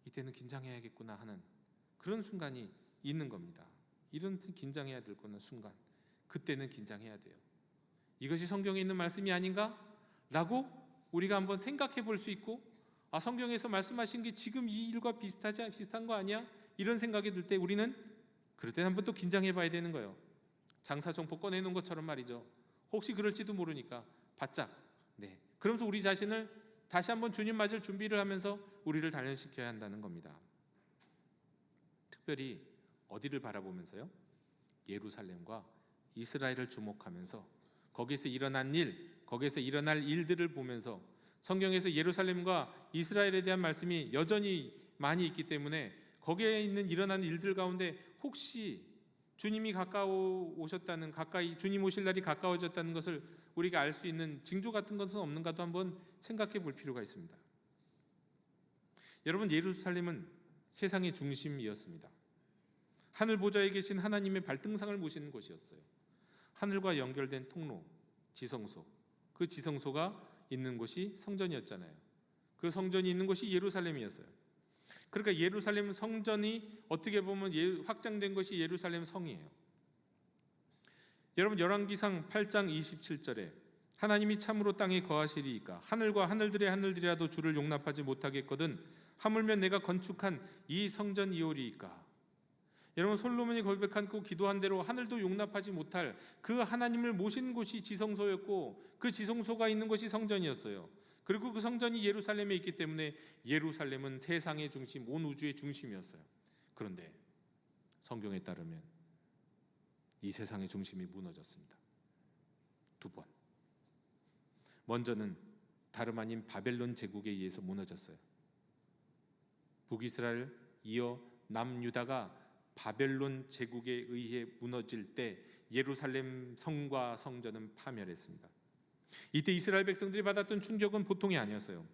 이때는 긴장해야겠구나 하는 그런 순간이 있는 겁니다. 이런 긴장해야 될 거는 순간, 그때는 긴장해야 돼요. 이것이 성경에 있는 말씀이 아닌가? 라고 우리가 한번 생각해 볼 수 있고, 성경에서 말씀하신 게 지금 이 일과 비슷한 거 아니야? 이런 생각이 들 때 우리는 그럴 때 한번 또 긴장해 봐야 되는 거예요. 장사정포 꺼내놓은 것처럼 말이죠. 혹시 그럴지도 모르니까 바짝 그러면서 우리 자신을 다시 한번 주님 맞을 준비를 하면서 우리를 단련시켜야 한다는 겁니다. 특별히 어디를 바라보면서요? 예루살렘과 이스라엘을 주목하면서 거기서 일어난 일, 거기서 일어날 일들을 보면서, 성경에서 예루살렘과 이스라엘에 대한 말씀이 여전히 많이 있기 때문에 거기에 있는 일어난 일들 가운데 혹시 주님이 가까워 오셨다는, 가까이 주님 오실 날이 가까워졌다는 것을 우리가 알 수 있는 징조 같은 것은 없는가도 한번 생각해 볼 필요가 있습니다. 여러분, 예루살렘은 세상의 중심이었습니다. 하늘 보좌에 계신 하나님의 발등상을 모시는 곳이었어요. 하늘과 연결된 통로, 지성소, 그 지성소가 있는 곳이 성전이었잖아요. 그 성전이 있는 곳이 예루살렘이었어요. 그러니까 예루살렘 성전이 어떻게 보면 확장된 것이 예루살렘 성이에요. 여러분, 열왕기상 8장 27절에 하나님이 참으로 땅에 거하시리이까 하늘과 하늘들의 하늘들이라도 주를 용납하지 못하겠거든 하물며 내가 건축한 이 성전이오리이까. 여러분, 솔로몬이 고백한 그 기도한 대로 하늘도 용납하지 못할 그 하나님을 모신 곳이 지성소였고, 그 지성소가 있는 곳이 성전이었어요. 그리고 그 성전이 예루살렘에 있기 때문에 예루살렘은 세상의 중심, 온 우주의 중심이었어요. 그런데 성경에 따르면 이 세상의 중심이 무너졌습니다. 두 번. 먼저는 다름 아닌 바벨론 제국에 의해서 무너졌어요. 북이스라엘 이어 남유다가 바벨론 제국에 의해 무너질 때 예루살렘 성과 성전은 파멸했습니다. 이때 이스라엘 백성들이 받았던 충격은 보통이 아니었어요.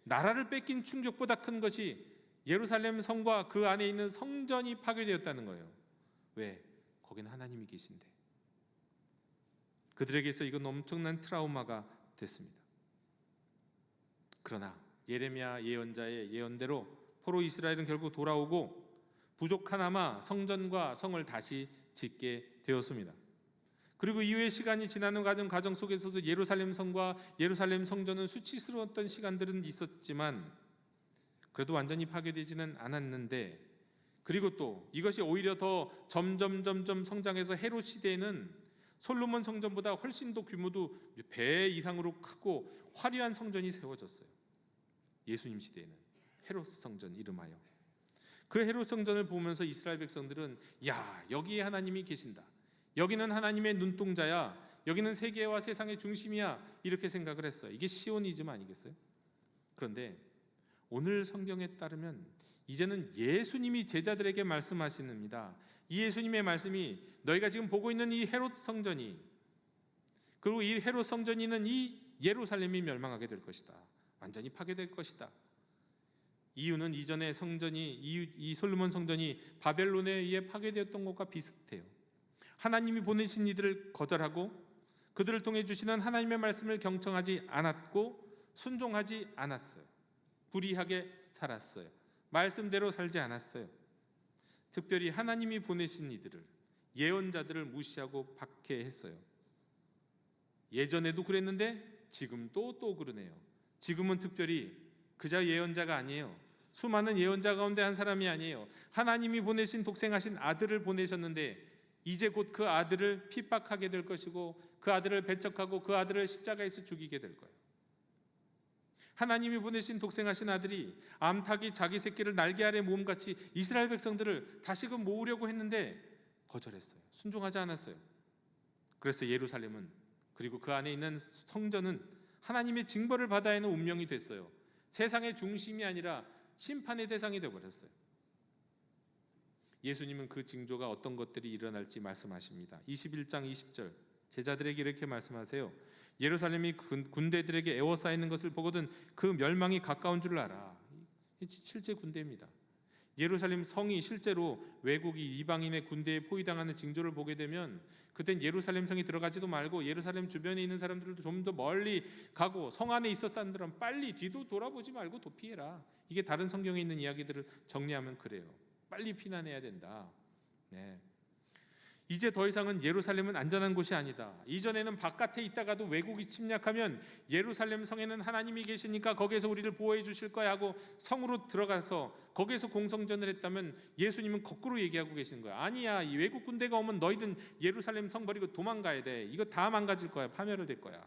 나라를 뺏긴 충격보다 큰 것이 예루살렘 성과 그 안에 있는 성전이 파괴되었다는 거예요. 왜? 거기는 하나님이 계신데. 그들에게서 이건 엄청난 트라우마가 됐습니다. 그러나 예레미야 예언자의 예언대로 포로 이스라엘은 결국 돌아오고 부족하나마 성전과 성을 다시 짓게 되었습니다. 그리고 이후에 시간이 지나는 과정 속에서도 예루살렘 성과 예루살렘 성전은 수치스러웠던 시간들은 있었지만 그래도 완전히 파괴되지는 않았는데, 그리고 또 이것이 오히려 더 점점 성장해서 헤롯 시대에는 솔로몬 성전보다 훨씬 더 규모도 배 이상으로 크고 화려한 성전이 세워졌어요. 예수님 시대에는 헤롯 성전 이름하여. 그 헤롯 성전을 보면서 이스라엘 백성들은 여기에 하나님이 계신다, 여기는 하나님의 눈동자야, 여기는 세계와 세상의 중심이야, 이렇게 생각을 했어요. 이게 시오니즘 아니겠어요? 그런데 오늘 성경에 따르면 이제는 예수님이 제자들에게 말씀하시는입니다. 이 예수님의 말씀이 너희가 지금 보고 있는 이 헤롯 성전이, 그리고 이 헤롯 성전이 있는 이 예루살렘이 멸망하게 될 것이다. 완전히 파괴될 것이다. 이유는 이전의 성전이, 이 솔로몬 성전이 바벨론에 의해 파괴되었던 것과 비슷해요. 하나님이 보내신 이들을 거절하고 그들을 통해 주시는 하나님의 말씀을 경청하지 않았고 순종하지 않았어요. 불의하게 살았어요. 말씀대로 살지 않았어요. 특별히 하나님이 보내신 이들을, 예언자들을 무시하고 박해했어요. 예전에도 그랬는데 지금도 또 그러네요. 지금은 특별히 그저 예언자가 아니에요. 수많은 예언자 가운데 한 사람이 아니에요. 하나님이 보내신 독생하신 아들을 보내셨는데 이제 곧 그 아들을 핍박하게 될 것이고 그 아들을 배척하고 그 아들을 십자가에서 죽이게 될 거예요. 하나님이 보내신 독생하신 아들이 암탉이 자기 새끼를 날개 아래 모음같이 이스라엘 백성들을 다시금 모으려고 했는데 거절했어요. 순종하지 않았어요. 그래서 예루살렘은, 그리고 그 안에 있는 성전은 하나님의 징벌을 받아야 하는 운명이 됐어요. 세상의 중심이 아니라 심판의 대상이 되어버렸어요. 예수님은 그 징조가 어떤 것들이 일어날지 말씀하십니다. 21장 20절 제자들에게 이렇게 말씀하세요. 예루살렘이 군대들에게 에워싸이는 것을 보거든 그 멸망이 가까운 줄 알아. 실제 군대입니다. 예루살렘 성이 실제로 외국이 이방인의 군대에 포위당하는 징조를 보게 되면 그땐 예루살렘 성에 들어가지도 말고 예루살렘 주변에 있는 사람들도 좀 더 멀리 가고 성 안에 있었던 사람들은 빨리 뒤도 돌아보지 말고 도피해라. 이게 다른 성경에 있는 이야기들을 정리하면 그래요. 빨리 피난해야 된다. 네. 이제 더 이상은 예루살렘은 안전한 곳이 아니다. 이전에는 바깥에 있다가도 외국이 침략하면 예루살렘 성에는 하나님이 계시니까 거기에서 우리를 보호해 주실 거야 하고 성으로 들어가서 거기에서 공성전을 했다면 예수님은 거꾸로 얘기하고 계시는 거야. 아니야, 이 외국 군대가 오면 너희든 예루살렘 성 버리고 도망가야 돼. 이거 다 망가질 거야. 파멸될 거야.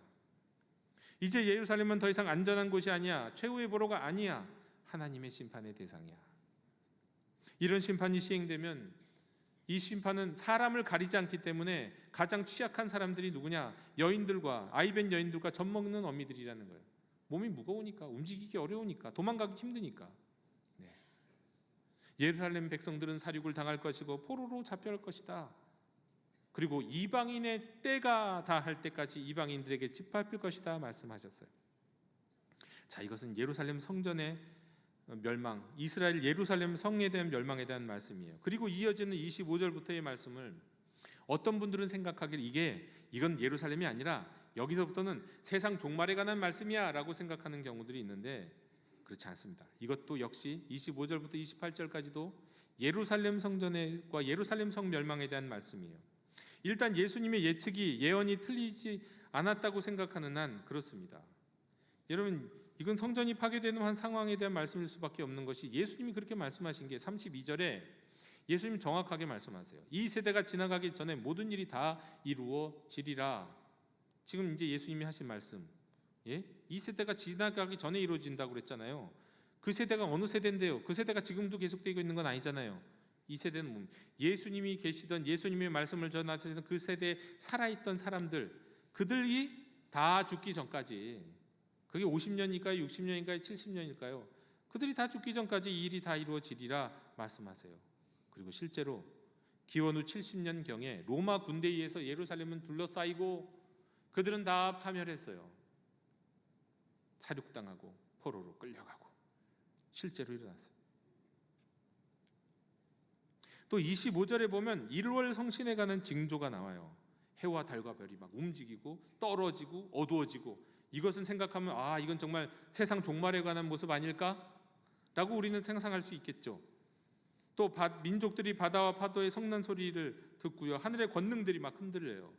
이제 예루살렘은 더 이상 안전한 곳이 아니야. 최후의 보로가 아니야. 하나님의 심판의 대상이야. 이런 심판이 시행되면 이 심판은 사람을 가리지 않기 때문에 가장 취약한 사람들이 누구냐? 여인들과 아이벤 여인들과 젖 먹는 어미들이라는 거예요. 몸이 무거우니까, 움직이기 어려우니까, 도망가기 힘드니까. 네. 예루살렘 백성들은 사륙을 당할 것이고 포로로 잡혀갈 것이다. 그리고 이방인의 때가 다할 때까지 이방인들에게 짓밟힐 것이다 말씀하셨어요. 자, 이것은 예루살렘 성전의 멸망, 이스라엘 예루살렘 성에 대한 멸망에 대한 말씀이에요. 그리고 이어지는 25절부터의 말씀을 어떤 분들은 생각하기를 이건 예루살렘이 아니라 여기서부터는 세상 종말에 관한 말씀이야 라고 생각하는 경우들이 있는데 그렇지 않습니다. 이것도 역시 25절부터 28절까지도 예루살렘 성전과 예루살렘 성 멸망에 대한 말씀이에요. 일단 예수님의 예측이, 예언이 틀리지 않았다고 생각하는 한 그렇습니다. 여러분, 이건 성전이 파괴되는 한 상황에 대한 말씀일 수밖에 없는 것이, 예수님이 그렇게 말씀하신 게 32절에 예수님 정확하게 말씀하세요. 이 세대가 지나가기 전에 모든 일이 다 이루어지리라. 지금 이제 예수님이 하신 말씀, 이 세대가 지나가기 전에 이루어진다고 그랬잖아요. 그 세대가 어느 세대인데요? 그 세대가 지금도 계속되고 있는 건 아니잖아요. 이 세대는 예수님이 계시던, 예수님의 말씀을 전하시던 그 세대에 살아있던 사람들, 그들이 다 죽기 전까지, 그게 50년일까요? 60년일까요? 70년일까요? 그들이 다 죽기 전까지 이 일이 다 이루어지리라 말씀하세요. 그리고 실제로 기원 후 70년경에 로마 군대에 의해서 예루살렘은 둘러싸이고 그들은 다 파멸했어요. 사륙당하고 포로로 끌려가고 실제로 일어났어요. 또 25절에 보면 1월 성신에 가는 징조가 나와요. 해와 달과 별이 막 움직이고 떨어지고 어두워지고, 이것은 생각하면 이건 정말 세상 종말에 관한 모습 아닐까? 라고 우리는 상상할 수 있겠죠. 또 민족들이 바다와 파도의 성난 소리를 듣고요, 하늘의 권능들이 막 흔들려요.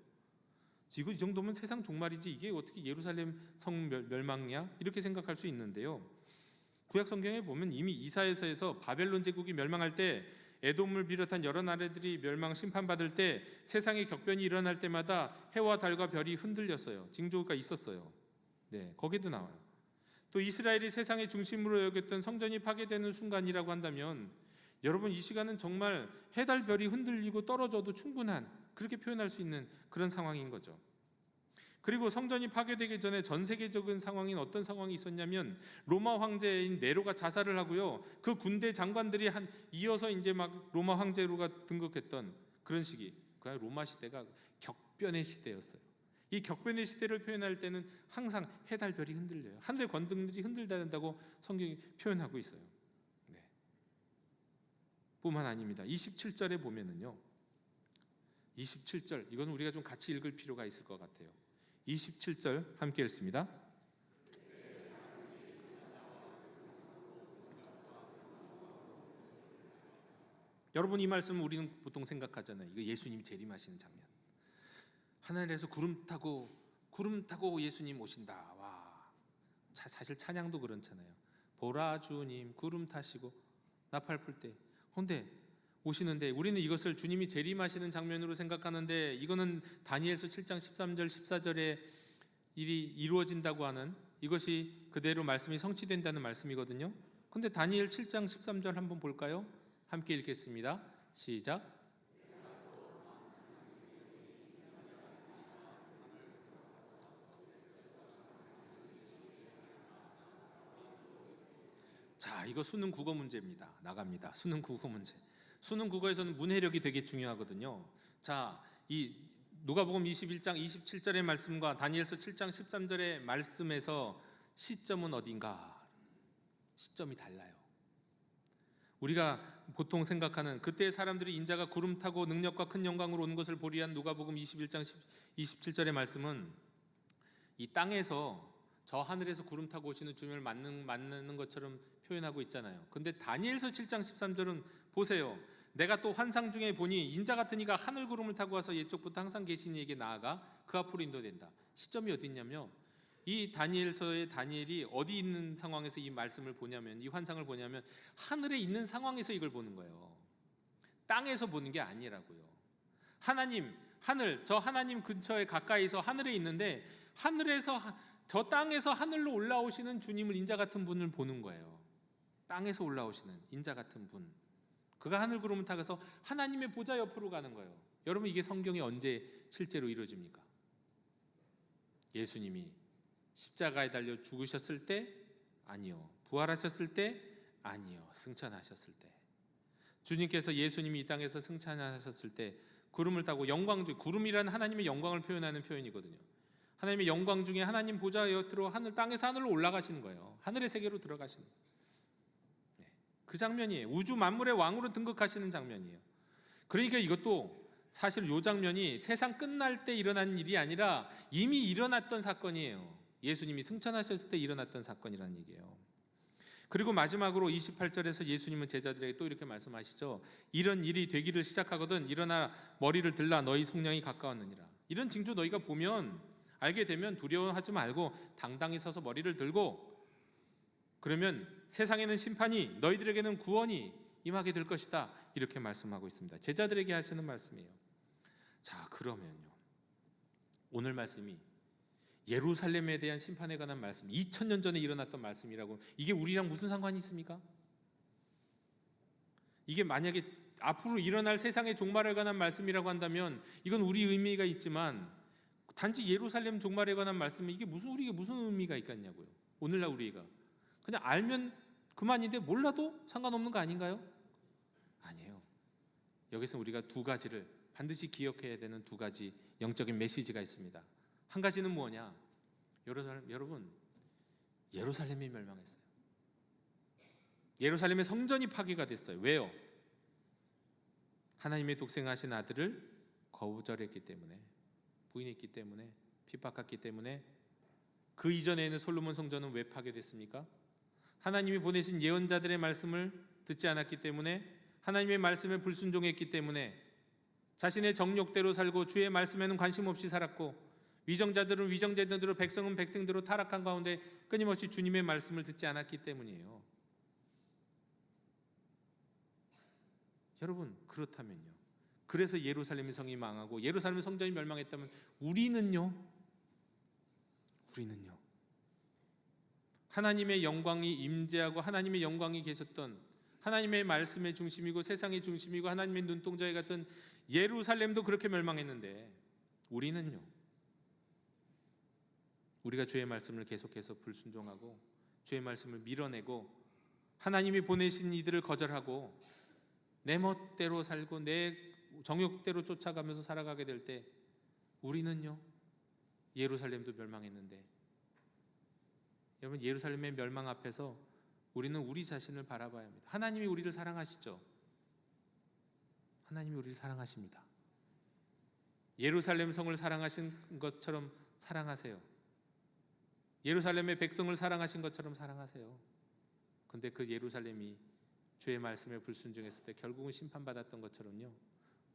지금 이 정도면 세상 종말이지 이게 어떻게 예루살렘 성 멸망이야? 이렇게 생각할 수 있는데요. 구약 성경에 보면 이미 이사야서에서 바벨론 제국이 멸망할 때, 에돔을 비롯한 여러 나라들이 멸망 심판받을 때, 세상의 격변이 일어날 때마다 해와 달과 별이 흔들렸어요. 징조가 있었어요. 네, 거기도 나와요. 또 이스라엘이 세상의 중심으로 여겼던 성전이 파괴되는 순간이라고 한다면, 여러분 이 시간은 정말 해, 달, 별이 흔들리고 떨어져도 충분한, 그렇게 표현할 수 있는 그런 상황인 거죠. 그리고 성전이 파괴되기 전에 전 세계적인 상황인 어떤 상황이 있었냐면 로마 황제인 네로가 자살을 하고요. 그 군대 장관들이 이어서 이제 막 로마 황제로가 등극했던 그런 시기. 그 로마 시대가 격변의 시대였어요. 이 격변의 시대를 표현할 때는 항상 해달 별이 흔들려요. 하늘의 권등들이 흔들다른다고 성경이 표현하고 있어요. 네. 뿐만 아닙니다. 27절에 보면은요. 27절 이건 우리가 좀 같이 읽을 필요가 있을 것 같아요. 27절 함께 읽습니다. 여러분, 이 말씀은 우리는 보통 생각하잖아요. 이거 예수님이 재림하시는 장면. 하늘에서 구름 타고 예수님 오신다. 와, 사실 찬양도 그렇잖아요. 보라 주님 구름 타시고 나팔 불 때. 근데 오시는데 우리는 이것을 주님이 재림하시는 장면으로 생각하는데, 이거는 다니엘서 7장 13절 14절에 일이 이루어진다고 하는, 이것이 그대로 말씀이 성취된다는 말씀이거든요. 근데 다니엘 7장 13절 한번 볼까요? 함께 읽겠습니다. 시작. 자, 이거 수능 국어 문제입니다. 나갑니다. 수능 국어 문제. 수능 국어에서는 문해력이 되게 중요하거든요. 자, 이 누가복음 21장 27절의 말씀과 다니엘서 7장 13절의 말씀에서 시점은 어딘가? 시점이 달라요. 우리가 보통 생각하는 그때의 사람들이 인자가 구름 타고 능력과 큰 영광으로 오는 것을 보리한 누가복음 21장 27절의 말씀은 이 땅에서 저 하늘에서 구름 타고 오시는 주님을 만나는 것처럼 표현하고 있잖아요. 근데 다니엘서 7장 13절은 보세요. 내가 또 환상 중에 보니 인자 같은 이가 하늘 구름을 타고 와서 이쪽부터 항상 계신 이에게 나아가 그 앞으로 인도된다. 시점이 어디 있냐면, 이 다니엘서의 다니엘이 어디 있는 상황에서 이 말씀을 보냐면, 이 환상을 보냐면 하늘에 있는 상황에서 이걸 보는 거예요. 땅에서 보는 게 아니라고요. 하나님, 하늘, 저 하나님 근처에 가까이서 하늘에 있는데, 하늘에서 저 땅에서 하늘로 올라오시는 주님을, 인자 같은 분을 보는 거예요. 땅에서 올라오시는 인자 같은 분, 그가 하늘 구름을 타고서 하나님의 보좌 옆으로 가는 거예요. 여러분, 이게 성경에 언제 실제로 이루어집니까? 예수님이 십자가에 달려 죽으셨을 때? 아니요. 부활하셨을 때? 아니요. 승천하셨을 때. 주님께서, 예수님이 이 땅에서 승천하셨을 때 구름을 타고, 영광 중, 구름이라는 하나님의 영광을 표현하는 표현이거든요. 하나님의 영광 중에 하나님 보좌 옆으로 땅에서 하늘로 올라가시는 거예요. 하늘의 세계로 들어가시는 거예요. 그 장면이에요. 우주 만물의 왕으로 등극하시는 장면이에요. 그러니까 이것도 사실 이 장면이 세상 끝날 때 일어난 일이 아니라 이미 일어났던 사건이에요. 예수님이 승천하셨을 때 일어났던 사건이라는 얘기예요. 그리고 마지막으로 28절에서 예수님은 제자들에게 또 이렇게 말씀하시죠. 이런 일이 되기를 시작하거든 일어나 머리를 들라, 너희 속량이 가까웠느니라. 이런 징조 너희가 보면, 알게 되면 두려워하지 말고 당당히 서서 머리를 들고, 그러면 세상에는 심판이, 너희들에게는 구원이 임하게 될 것이다. 이렇게 말씀하고 있습니다. 제자들에게 하시는 말씀이에요. 자, 그러면요, 오늘 말씀이 예루살렘에 대한 심판에 관한 말씀, 2000년 전에 일어났던 말씀이라고, 이게 우리랑 무슨 상관이 있습니까? 이게 만약에 앞으로 일어날 세상의 종말에 관한 말씀이라고 한다면 이건 우리 의미가 있지만, 단지 예루살렘 종말에 관한 말씀이 이게 우리에게 무슨 의미가 있겠냐고요. 오늘날 우리가 그냥 알면 그만인데 몰라도 상관없는 거 아닌가요? 아니에요. 여기서 우리가 두 가지를 반드시 기억해야 되는 두 가지 영적인 메시지가 있습니다. 한 가지는 뭐냐? 여러분, 예루살렘이 멸망했어요. 예루살렘의 성전이 파괴가 됐어요. 왜요? 하나님의 독생하신 아들을 거절했기 때문에, 부인했기 때문에, 핍박했기 때문에. 그 이전에는 솔로몬 성전은 왜 파괴됐습니까? 하나님이 보내신 예언자들의 말씀을 듣지 않았기 때문에, 하나님의 말씀에 불순종했기 때문에, 자신의 정욕대로 살고 주의 말씀에는 관심 없이 살았고, 위정자들은 위정자대로, 백성은 백성대로 타락한 가운데 끊임없이 주님의 말씀을 듣지 않았기 때문이에요. 여러분, 그렇다면요, 그래서 예루살렘의 성이 망하고 예루살렘의 성전이 멸망했다면 우리는요, 하나님의 영광이 임재하고 하나님의 영광이 계셨던, 하나님의 말씀의 중심이고 세상의 중심이고 하나님의 눈동자에 같은 예루살렘도 그렇게 멸망했는데, 우리는요, 우리가 주의 말씀을 계속해서 불순종하고 주의 말씀을 밀어내고 하나님이 보내신 이들을 거절하고 내 멋대로 살고 내 정욕대로 쫓아가면서 살아가게 될 때 우리는요, 예루살렘도 멸망했는데, 여러분, 예루살렘의 멸망 앞에서 우리는 우리 자신을 바라봐야 합니다. 하나님이 우리를 사랑하시죠. 하나님이 우리를 사랑하십니다. 예루살렘 성을 사랑하신 것처럼 사랑하세요. 예루살렘의 백성을 사랑하신 것처럼 사랑하세요. 근데 그 예루살렘이 주의 말씀에 불순종했을 때 결국은 심판받았던 것처럼요,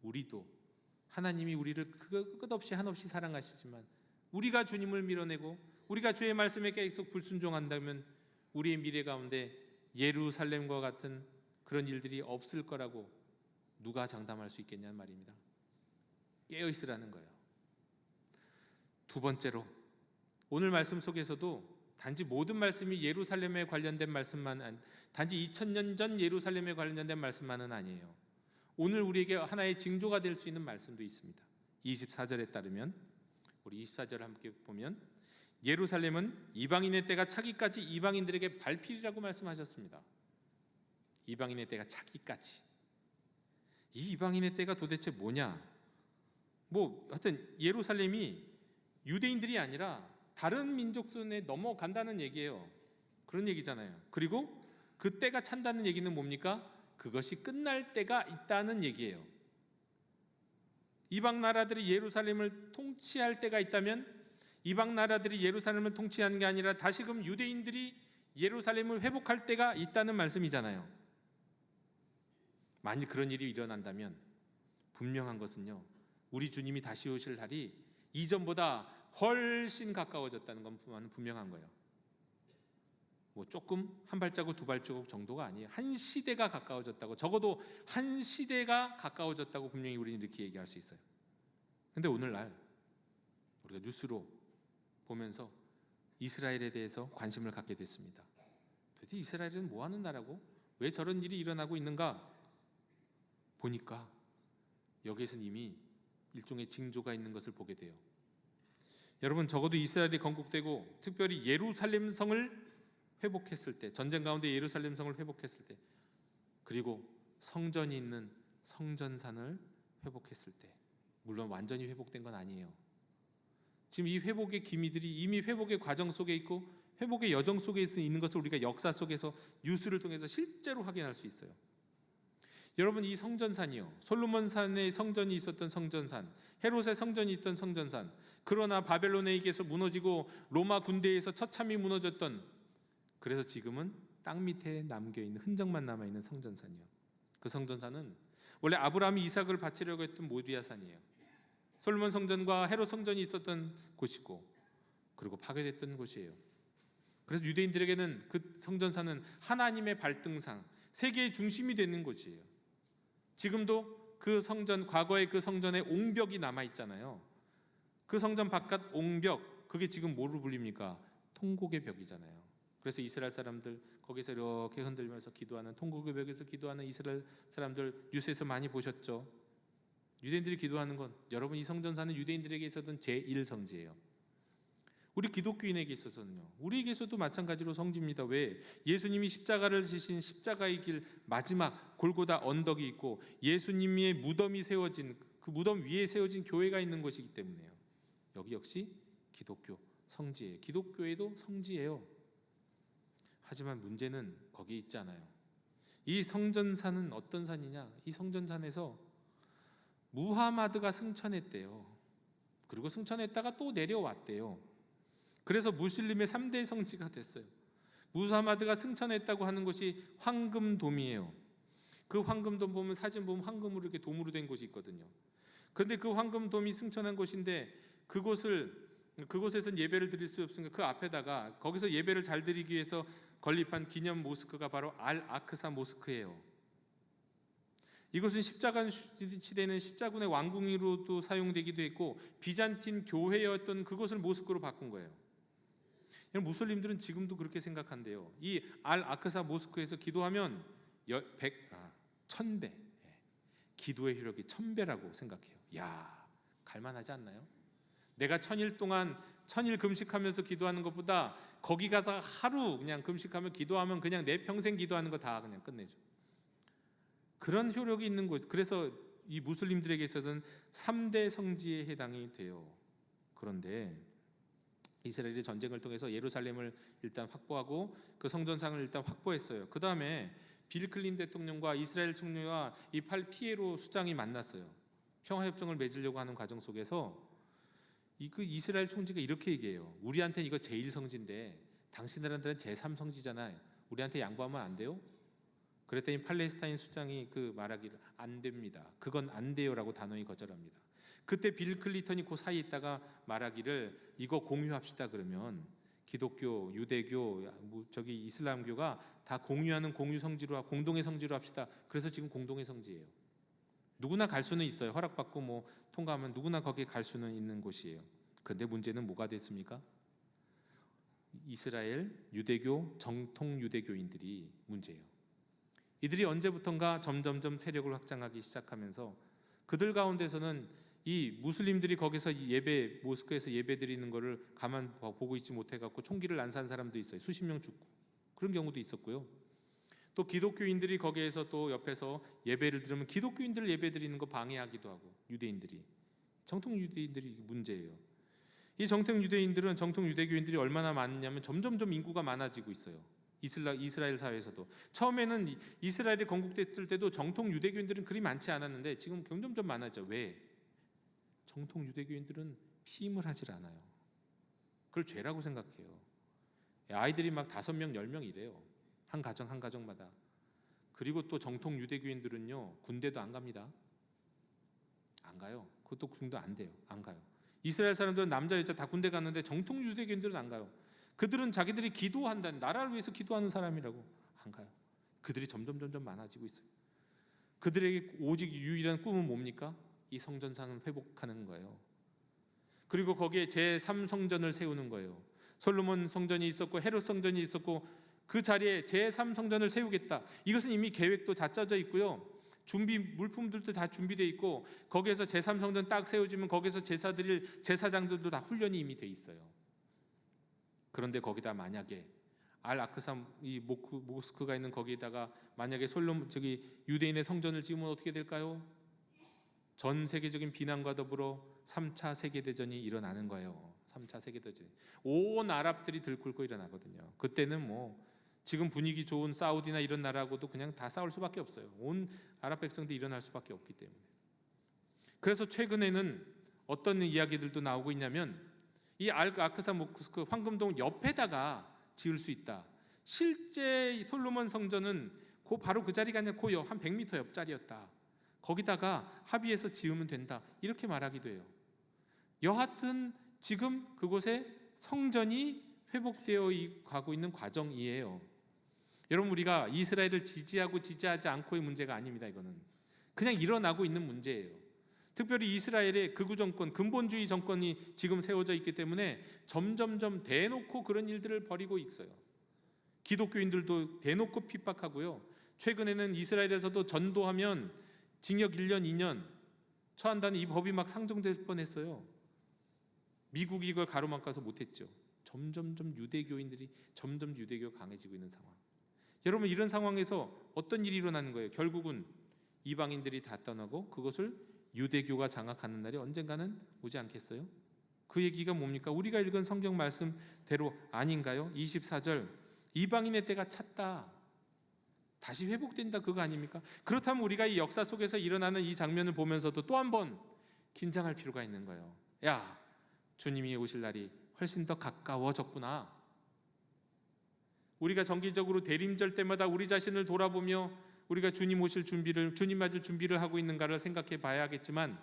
우리도 하나님이 우리를 끝없이 한없이 사랑하시지만 우리가 주님을 밀어내고 우리가 주의 말씀에 계속 불순종한다면 우리의 미래 가운데 예루살렘과 같은 그런 일들이 없을 거라고 누가 장담할 수 있겠냐는 말입니다. 깨어 있으라는 거예요. 두 번째로, 오늘 말씀 속에서도 단지 모든 말씀이 예루살렘에 관련된 말씀만, 단지 2000년 전 예루살렘에 관련된 말씀만은 아니에요. 오늘 우리에게 하나의 징조가 될 수 있는 말씀도 있습니다. 24절에 따르면, 우리 24절 함께 보면, 예루살렘은 이방인의 때가 차기까지 이방인들에게 발필이라고 말씀하셨습니다. 이방인의 때가 차기까지. 이 이방인의 때가 도대체 뭐냐? 하여튼 예루살렘이 유대인들이 아니라 다른 민족 손에 넘어간다는 얘기예요. 그런 얘기잖아요. 그리고 그 때가 찬다는 얘기는 뭡니까? 그것이 끝날 때가 있다는 얘기예요. 이방 나라들이 예루살렘을 통치할 때가 있다면 이방 나라들이 예루살렘을 통치하는 게 아니라 다시금 유대인들이 예루살렘을 회복할 때가 있다는 말씀이잖아요. 만일 그런 일이 일어난다면 분명한 것은요, 우리 주님이 다시 오실 날이 이전보다 훨씬 가까워졌다는 건 분명한 거예요. 조금 한 발자국 두 발자국 정도가 아니에요. 한 시대가 가까워졌다고, 적어도 한 시대가 가까워졌다고 분명히 우리는 이렇게 얘기할 수 있어요. 근데 오늘날 우리가 뉴스로 보면서 이스라엘에 대해서 관심을 갖게 됐습니다. 도대체 이스라엘은 뭐 하는 나라고? 왜 저런 일이 일어나고 있는가? 보니까 여기에서는 이미 일종의 징조가 있는 것을 보게 돼요. 여러분, 적어도 이스라엘이 건국되고 특별히 예루살렘 성을 회복했을 때, 전쟁 가운데 예루살렘 성을 회복했을 때, 그리고 성전이 있는 성전산을 회복했을 때, 물론 완전히 회복된 건 아니에요. 지금 이 회복의 기미들이 이미 회복의 과정 속에 있고 회복의 여정 속에 있는 것을 우리가 역사 속에서 뉴스를 통해서 실제로 확인할 수 있어요. 여러분, 이 성전산이요, 솔로몬산에 성전이 있었던 성전산, 헤롯의 성전이 있던 성전산, 그러나 바벨론에 의해서 무너지고 로마 군대에서 처참히 무너졌던, 그래서 지금은 땅 밑에 남겨있는 흔적만 남아있는 성전산이요, 그 성전산은 원래 아브라함이 이삭을 바치려고 했던 모리아산이에요. 솔로몬 성전과 헤롯 성전이 있었던 곳이고 그리고 파괴됐던 곳이에요. 그래서 유대인들에게는 그 성전산은 하나님의 발등상, 세계의 중심이 되는 곳이에요. 지금도 그 성전, 과거의 그 성전에 옹벽이 남아있잖아요. 그 성전 바깥 옹벽, 그게 지금 뭐로 불립니까? 통곡의 벽이잖아요. 그래서 이스라엘 사람들 거기서 이렇게 흔들면서 기도하는, 통곡의 벽에서 기도하는 이스라엘 사람들 뉴스에서 많이 보셨죠? 유대인들이 기도하는 건, 여러분, 이 성전산은 유대인들에게 있었던 제1성지예요. 우리 기독교인에게 있어서는요, 우리에게서도 마찬가지로 성지입니다. 왜? 예수님이 십자가를 지신 십자가의 길 마지막 골고다 언덕이 있고 예수님의 무덤이 세워진, 그 무덤 위에 세워진 교회가 있는 곳이기 때문에요. 여기 역시 기독교 성지예요. 기독교에도 성지예요. 하지만 문제는 거기에 있지 않아요. 이 성전산은 어떤 산이냐? 이 성전산에서 무하마드가 승천했대요. 그리고 승천했다가 또 내려왔대요. 그래서 무슬림의 3대 성지가 됐어요. 무하마드가 승천했다고 하는 곳이 황금돔이에요. 그 황금돔 보면, 사진 보면 황금으로 이렇게 돔으로 된 곳이 있거든요. 그런데 그 황금돔이 승천한 곳인데 그곳에서는 예배를 드릴 수 없으니까 그 앞에다가, 거기서 예배를 잘 드리기 위해서 건립한 기념 모스크가 바로 알 아크사 모스크예요. 이것은 십자가 시대는 십자군의 왕궁으로도 사용되기도 했고 비잔틴 교회였던 그것을 모스크로 바꾼 거예요. 무슬림들은 지금도 그렇게 생각한대요. 이 알 아크사 모스크에서 기도하면 1000배, 기도의 효력이 1000배라고 생각해요. 야, 갈만하지 않나요? 내가 천일 금식하면서 기도하는 것보다 거기 가서 하루 그냥 금식하면 기도하면 그냥 내 평생 기도하는 거 다 그냥 끝내죠. 그런 효력이 있는 곳. 그래서 이 무슬림들에게 있어서는 3대 성지에 해당이 돼요. 그런데 이스라엘이 전쟁을 통해서 예루살렘을 일단 확보하고 그 성전상을 일단 확보했어요. 그 다음에 빌 클린턴 대통령과 이스라엘 총리와 이 피에로 수장이 만났어요. 평화협정을 맺으려고 하는 과정 속에서 그 이스라엘 총리가 이렇게 얘기해요. 우리한테는 이거 제1성지인데 당신들한테는 제3성지잖아요. 우리한테 양보하면 안 돼요? 그랬더니 팔레스타인 수장이 말하기를 안 됩니다. 그건 안 돼요라고 단호히 거절합니다. 그때 빌 클린턴이 그 사이에 있다가 말하기를 이거 공유합시다. 그러면 기독교, 유대교, 이슬람교가 다 공유하는 공유 성지로 공동의 성지로 합시다. 그래서 지금 공동의 성지예요. 누구나 갈 수는 있어요. 허락받고 통과하면 누구나 거기에 갈 수는 있는 곳이에요. 그런데 문제는 뭐가 됐습니까? 이스라엘 유대교 정통 유대교인들이 문제예요. 이들이 언제부턴가 점점점 세력을 확장하기 시작하면서 그들 가운데서는 이 무슬림들이 거기서 모스크에서 예배 드리는 거를 가만 보고 있지 못해갖고 총기를 난사한 사람도 있어요. 수십 명 죽고 그런 경우도 있었고요. 또 기독교인들이 거기에서 또 옆에서 예배를 드리면 기독교인들 예배 드리는 거 방해하기도 하고 유대인들이 정통 유대인들이 문제예요. 이 정통 유대교인들이 얼마나 많냐면 점점점 인구가 많아지고 있어요. 이스라엘 사회에서도 처음에는 이스라엘이 건국됐을 때도 정통 유대교인들은 그리 많지 않았는데 지금 점점점 많아져. 왜? 정통 유대교인들은 피임을 하질 않아요. 그걸 죄라고 생각해요. 아이들이 막 5명, 10명 이래요. 한 가정마다. 그리고 또 정통 유대교인들은요 군대도 안 갑니다. 안 가요. 그것도 군대 안 돼요. 안 가요. 이스라엘 사람들은 남자 여자 다 군대 갔는데 정통 유대교인들은 안 가요. 그들은 자기들이 기도한다는 나라를 위해서 기도하는 사람이라고 안 가요. 그들이 점점 많아지고 있어요. 그들에게 오직 유일한 꿈은 뭡니까? 이 성전상을 회복하는 거예요. 그리고 거기에 제3성전을 세우는 거예요. 솔로몬 성전이 있었고 헤롯 성전이 있었고 그 자리에 제3성전을 세우겠다. 이것은 이미 계획도 다 짜져 있고요. 준비 물품들도 다 준비되어 있고 거기에서 제3성전 딱 세워지면 거기서 제사 드릴 제사장들도 다 훈련이 이미 돼 있어요. 그런데 거기다 만약에 알아크사 이 모스크가 있는 거기에다가 만약에 유대인의 성전을 지으면 어떻게 될까요? 전 세계적인 비난과 더불어 3차 세계대전이 일어나는 거예요. 3차 세계대전. 온 아랍들이 들끓고 일어나거든요. 그때는 지금 분위기 좋은 사우디나 이런 나라하고도 그냥 다 싸울 수밖에 없어요. 온 아랍 백성들이 일어날 수밖에 없기 때문에. 그래서 최근에는 어떤 이야기들도 나오고 있냐면 이 알아크사 모스크 황금동 옆에다가 지을 수 있다. 실제 솔로몬 성전은 바로 그 자리가 아니라 한 100m 옆자리였다. 거기다가 합의해서 지으면 된다. 이렇게 말하기도 해요. 여하튼 지금 그곳에 성전이 회복되어 가고 있는 과정이에요. 여러분 우리가 이스라엘을 지지하지 않고의 문제가 아닙니다. 이거는 그냥 일어나고 있는 문제예요. 특별히 이스라엘의 극우 정권, 근본주의 정권이 지금 세워져 있기 때문에 점점점 대놓고 그런 일들을 벌이고 있어요. 기독교인들도 대놓고 핍박하고요. 최근에는 이스라엘에서도 전도하면 징역 1년, 2년 처한다는 이 법이 막 상정될 뻔했어요. 미국이 이걸 가로막아서 못했죠. 점점점 유대교가 강해지고 있는 상황. 여러분 이런 상황에서 어떤 일이 일어나는 거예요? 결국은 이방인들이 다 떠나고 그것을 유대교가 장악하는 날이 언젠가는 오지 않겠어요? 그 얘기가 뭡니까? 우리가 읽은 성경 말씀대로 아닌가요? 24절 이방인의 때가 찼다. 다시 회복된다 그거 아닙니까? 그렇다면 우리가 이 역사 속에서 일어나는 이 장면을 보면서도 또 한 번 긴장할 필요가 있는 거예요. 야, 주님이 오실 날이 훨씬 더 가까워졌구나. 우리가 정기적으로 대림절 때마다 우리 자신을 돌아보며 우리가 주님 맞을 준비를 하고 있는가를 생각해 봐야겠지만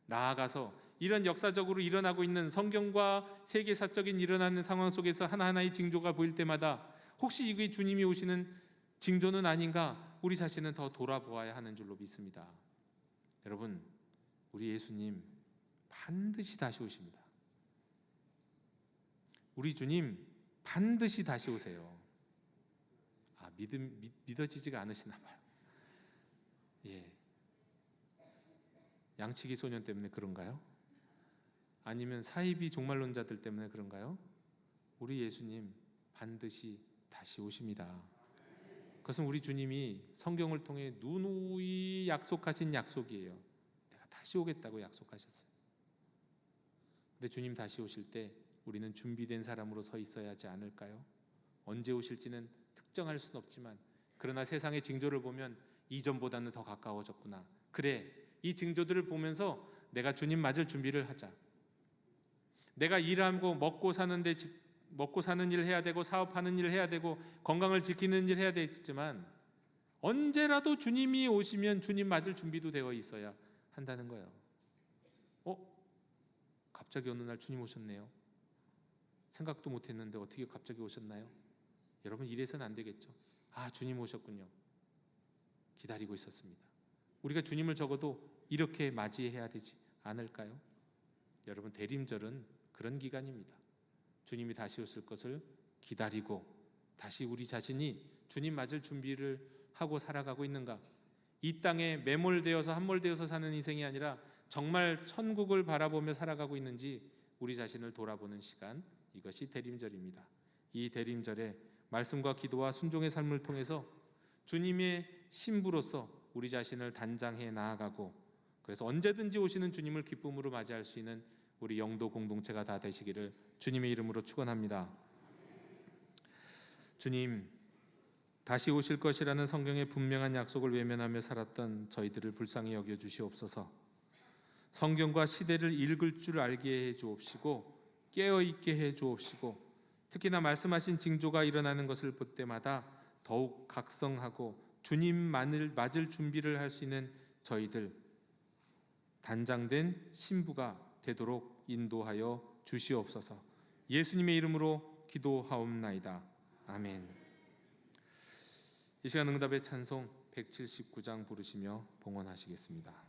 나아가서 이런 역사적으로 일어나고 있는 성경과 세계사적인 일어나는 상황 속에서 하나하나의 징조가 보일 때마다 혹시 이게 주님이 오시는 징조는 아닌가 우리 자신은 더 돌아보아야 하는 줄로 믿습니다. 여러분 우리 예수님 반드시 다시 오십니다. 우리 주님 반드시 다시 오세요. 믿어지지가 않으시나 봐요. 예. 양치기 소년 때문에 그런가요? 아니면 사이비 종말론자들 때문에 그런가요? 우리 예수님 반드시 다시 오십니다. 그것은 우리 주님이 성경을 통해 누누이 약속하신 약속이에요. 내가 다시 오겠다고 약속하셨어요. 근데 주님 다시 오실 때 우리는 준비된 사람으로 서 있어야 하지 않을까요? 언제 오실지는 특정할 수는 없지만, 그러나 세상의 징조를 보면 이전보다는 더 가까워졌구나. 그래, 이 징조들을 보면서 내가 주님 맞을 준비를 하자. 내가 일하고 먹고 사는 일 해야 되고, 사업하는 일 해야 되고, 건강을 지키는 일 해야 되지만, 언제라도 주님이 오시면 주님 맞을 준비도 되어 있어야 한다는 거예요. 갑자기 어느 날 주님 오셨네요. 생각도 못했는데 어떻게 갑자기 오셨나요? 여러분, 이래서는 안 되겠죠. 주님 오셨군요. 기다리고 있었습니다. 우리가 주님을 적어도 이렇게 맞이해야 되지 않을까요? 여러분, 대림절은 그런 기간입니다. 주님이 다시 오실 것을 기다리고 다시 우리 자신이 주님 맞을 준비를 하고 살아가고 있는가? 이 땅에 매몰되어서 함몰되어서 사는 인생이 아니라 정말 천국을 바라보며 살아가고 있는지 우리 자신을 돌아보는 시간, 이것이 대림절입니다. 이 대림절에 말씀과 기도와 순종의 삶을 통해서 주님의 신부로서 우리 자신을 단장해 나아가고, 그래서 언제든지 오시는 주님을 기쁨으로 맞이할 수 있는 우리 영도 공동체가 다 되시기를 주님의 이름으로 축원합니다. 주님, 다시 오실 것이라는 성경의 분명한 약속을 외면하며 살았던 저희들을 불쌍히 여겨 주시옵소서. 성경과 시대를 읽을 줄 알게 해 주옵시고, 깨어 있게 해 주옵시고, 특히나 말씀하신 징조가 일어나는 것을 볼 때마다 더욱 각성하고 주님만을 맞을 준비를 할 수 있는 저희들, 단장된 신부가 되도록 인도하여 주시옵소서. 예수님의 이름으로 기도하옵나이다. 아멘. 이 시간 응답의 찬송 179장 부르시며 봉헌하시겠습니다.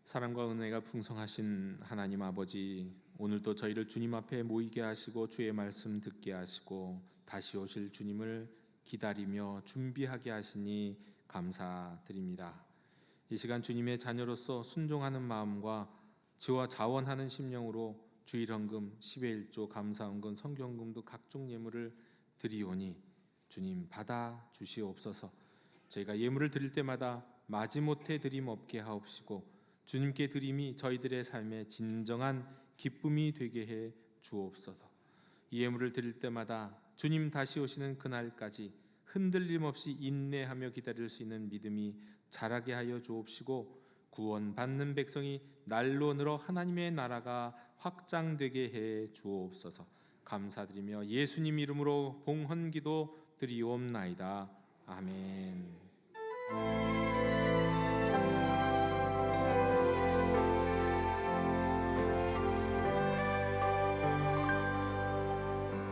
사랑과 은혜가 풍성하신 하나님 아버지, 오늘도 저희를 주님 앞에 모이게 하시고 주의 말씀 듣게 하시고 다시 오실 주님을 기다리며 준비하게 하시니 감사드립니다. 이 시간 주님의 자녀로서 순종하는 마음과 지와 자원하는 심령으로 주일헌금 10의 1조 감사헌금 성경금도 각종 예물을 드리오니 주님 받아 주시옵소서. 저희가 예물을 드릴 때마다 마지못해 드림 없게 하옵시고 주님께 드림이 저희들의 삶의 진정한 기쁨이 되게 해 주옵소서. 이 예물을 드릴 때마다 주님 다시 오시는 그날까지 흔들림 없이 인내하며 기다릴 수 있는 믿음이 자라게 하여 주옵시고 구원받는 백성이 날로 늘어 하나님의 나라가 확장되게 해 주옵소서. 감사드리며 예수님 이름으로 봉헌기도 드리옵나이다. 아멘.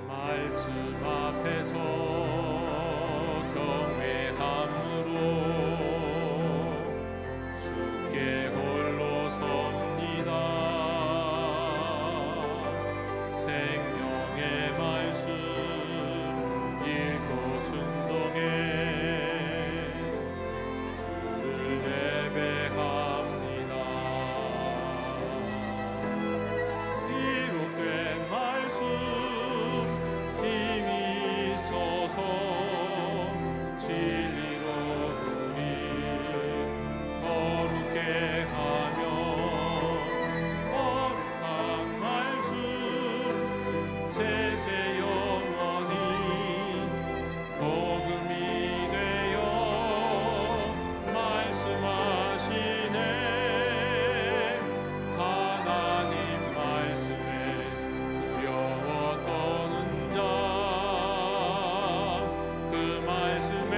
말씀 앞에서 경외함으로 주께 홀로 섭니다. 생명의 말씀 읽고 순종해 주를 예배합니다. 기록된 말씀 힘이 있어서 진리로 우리 거룩게 하며 거룩한 말씀 세세 영원히 복음이 되어 말씀하시네. 하나님 말씀에 두려워 떠는 자 그 말씀에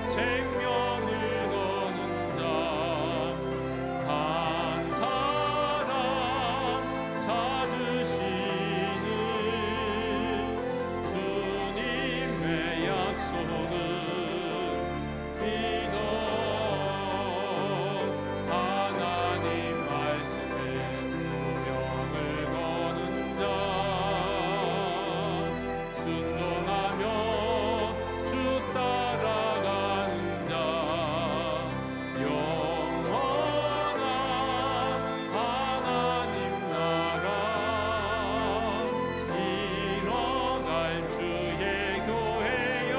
생명을 거는 자 한 사람 찾으시는 주님의 약속을 믿어. 하나님 말씀에 운명을 거는 자 순종하며 주 따라가는 자 영원한 하나님 나라 이뤄갈 주의 교회여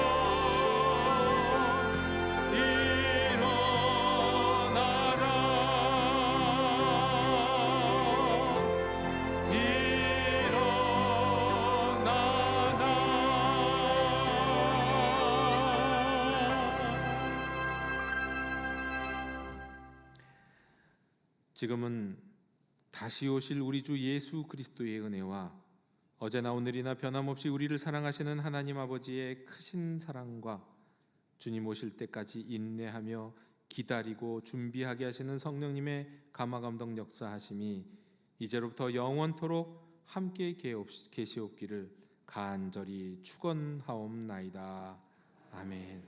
지금은 다시 오실 우리 주 예수 그리스도의 은혜와 어제나 오늘이나 변함없이 우리를 사랑하시는 하나님 아버지의 크신 사랑과 주님 오실 때까지 인내하며 기다리고 준비하게 하시는 성령님의 감화감동 역사하심이 이제로부터 영원토록 함께 계시옵기를 간절히 축원하옵나이다. 아멘.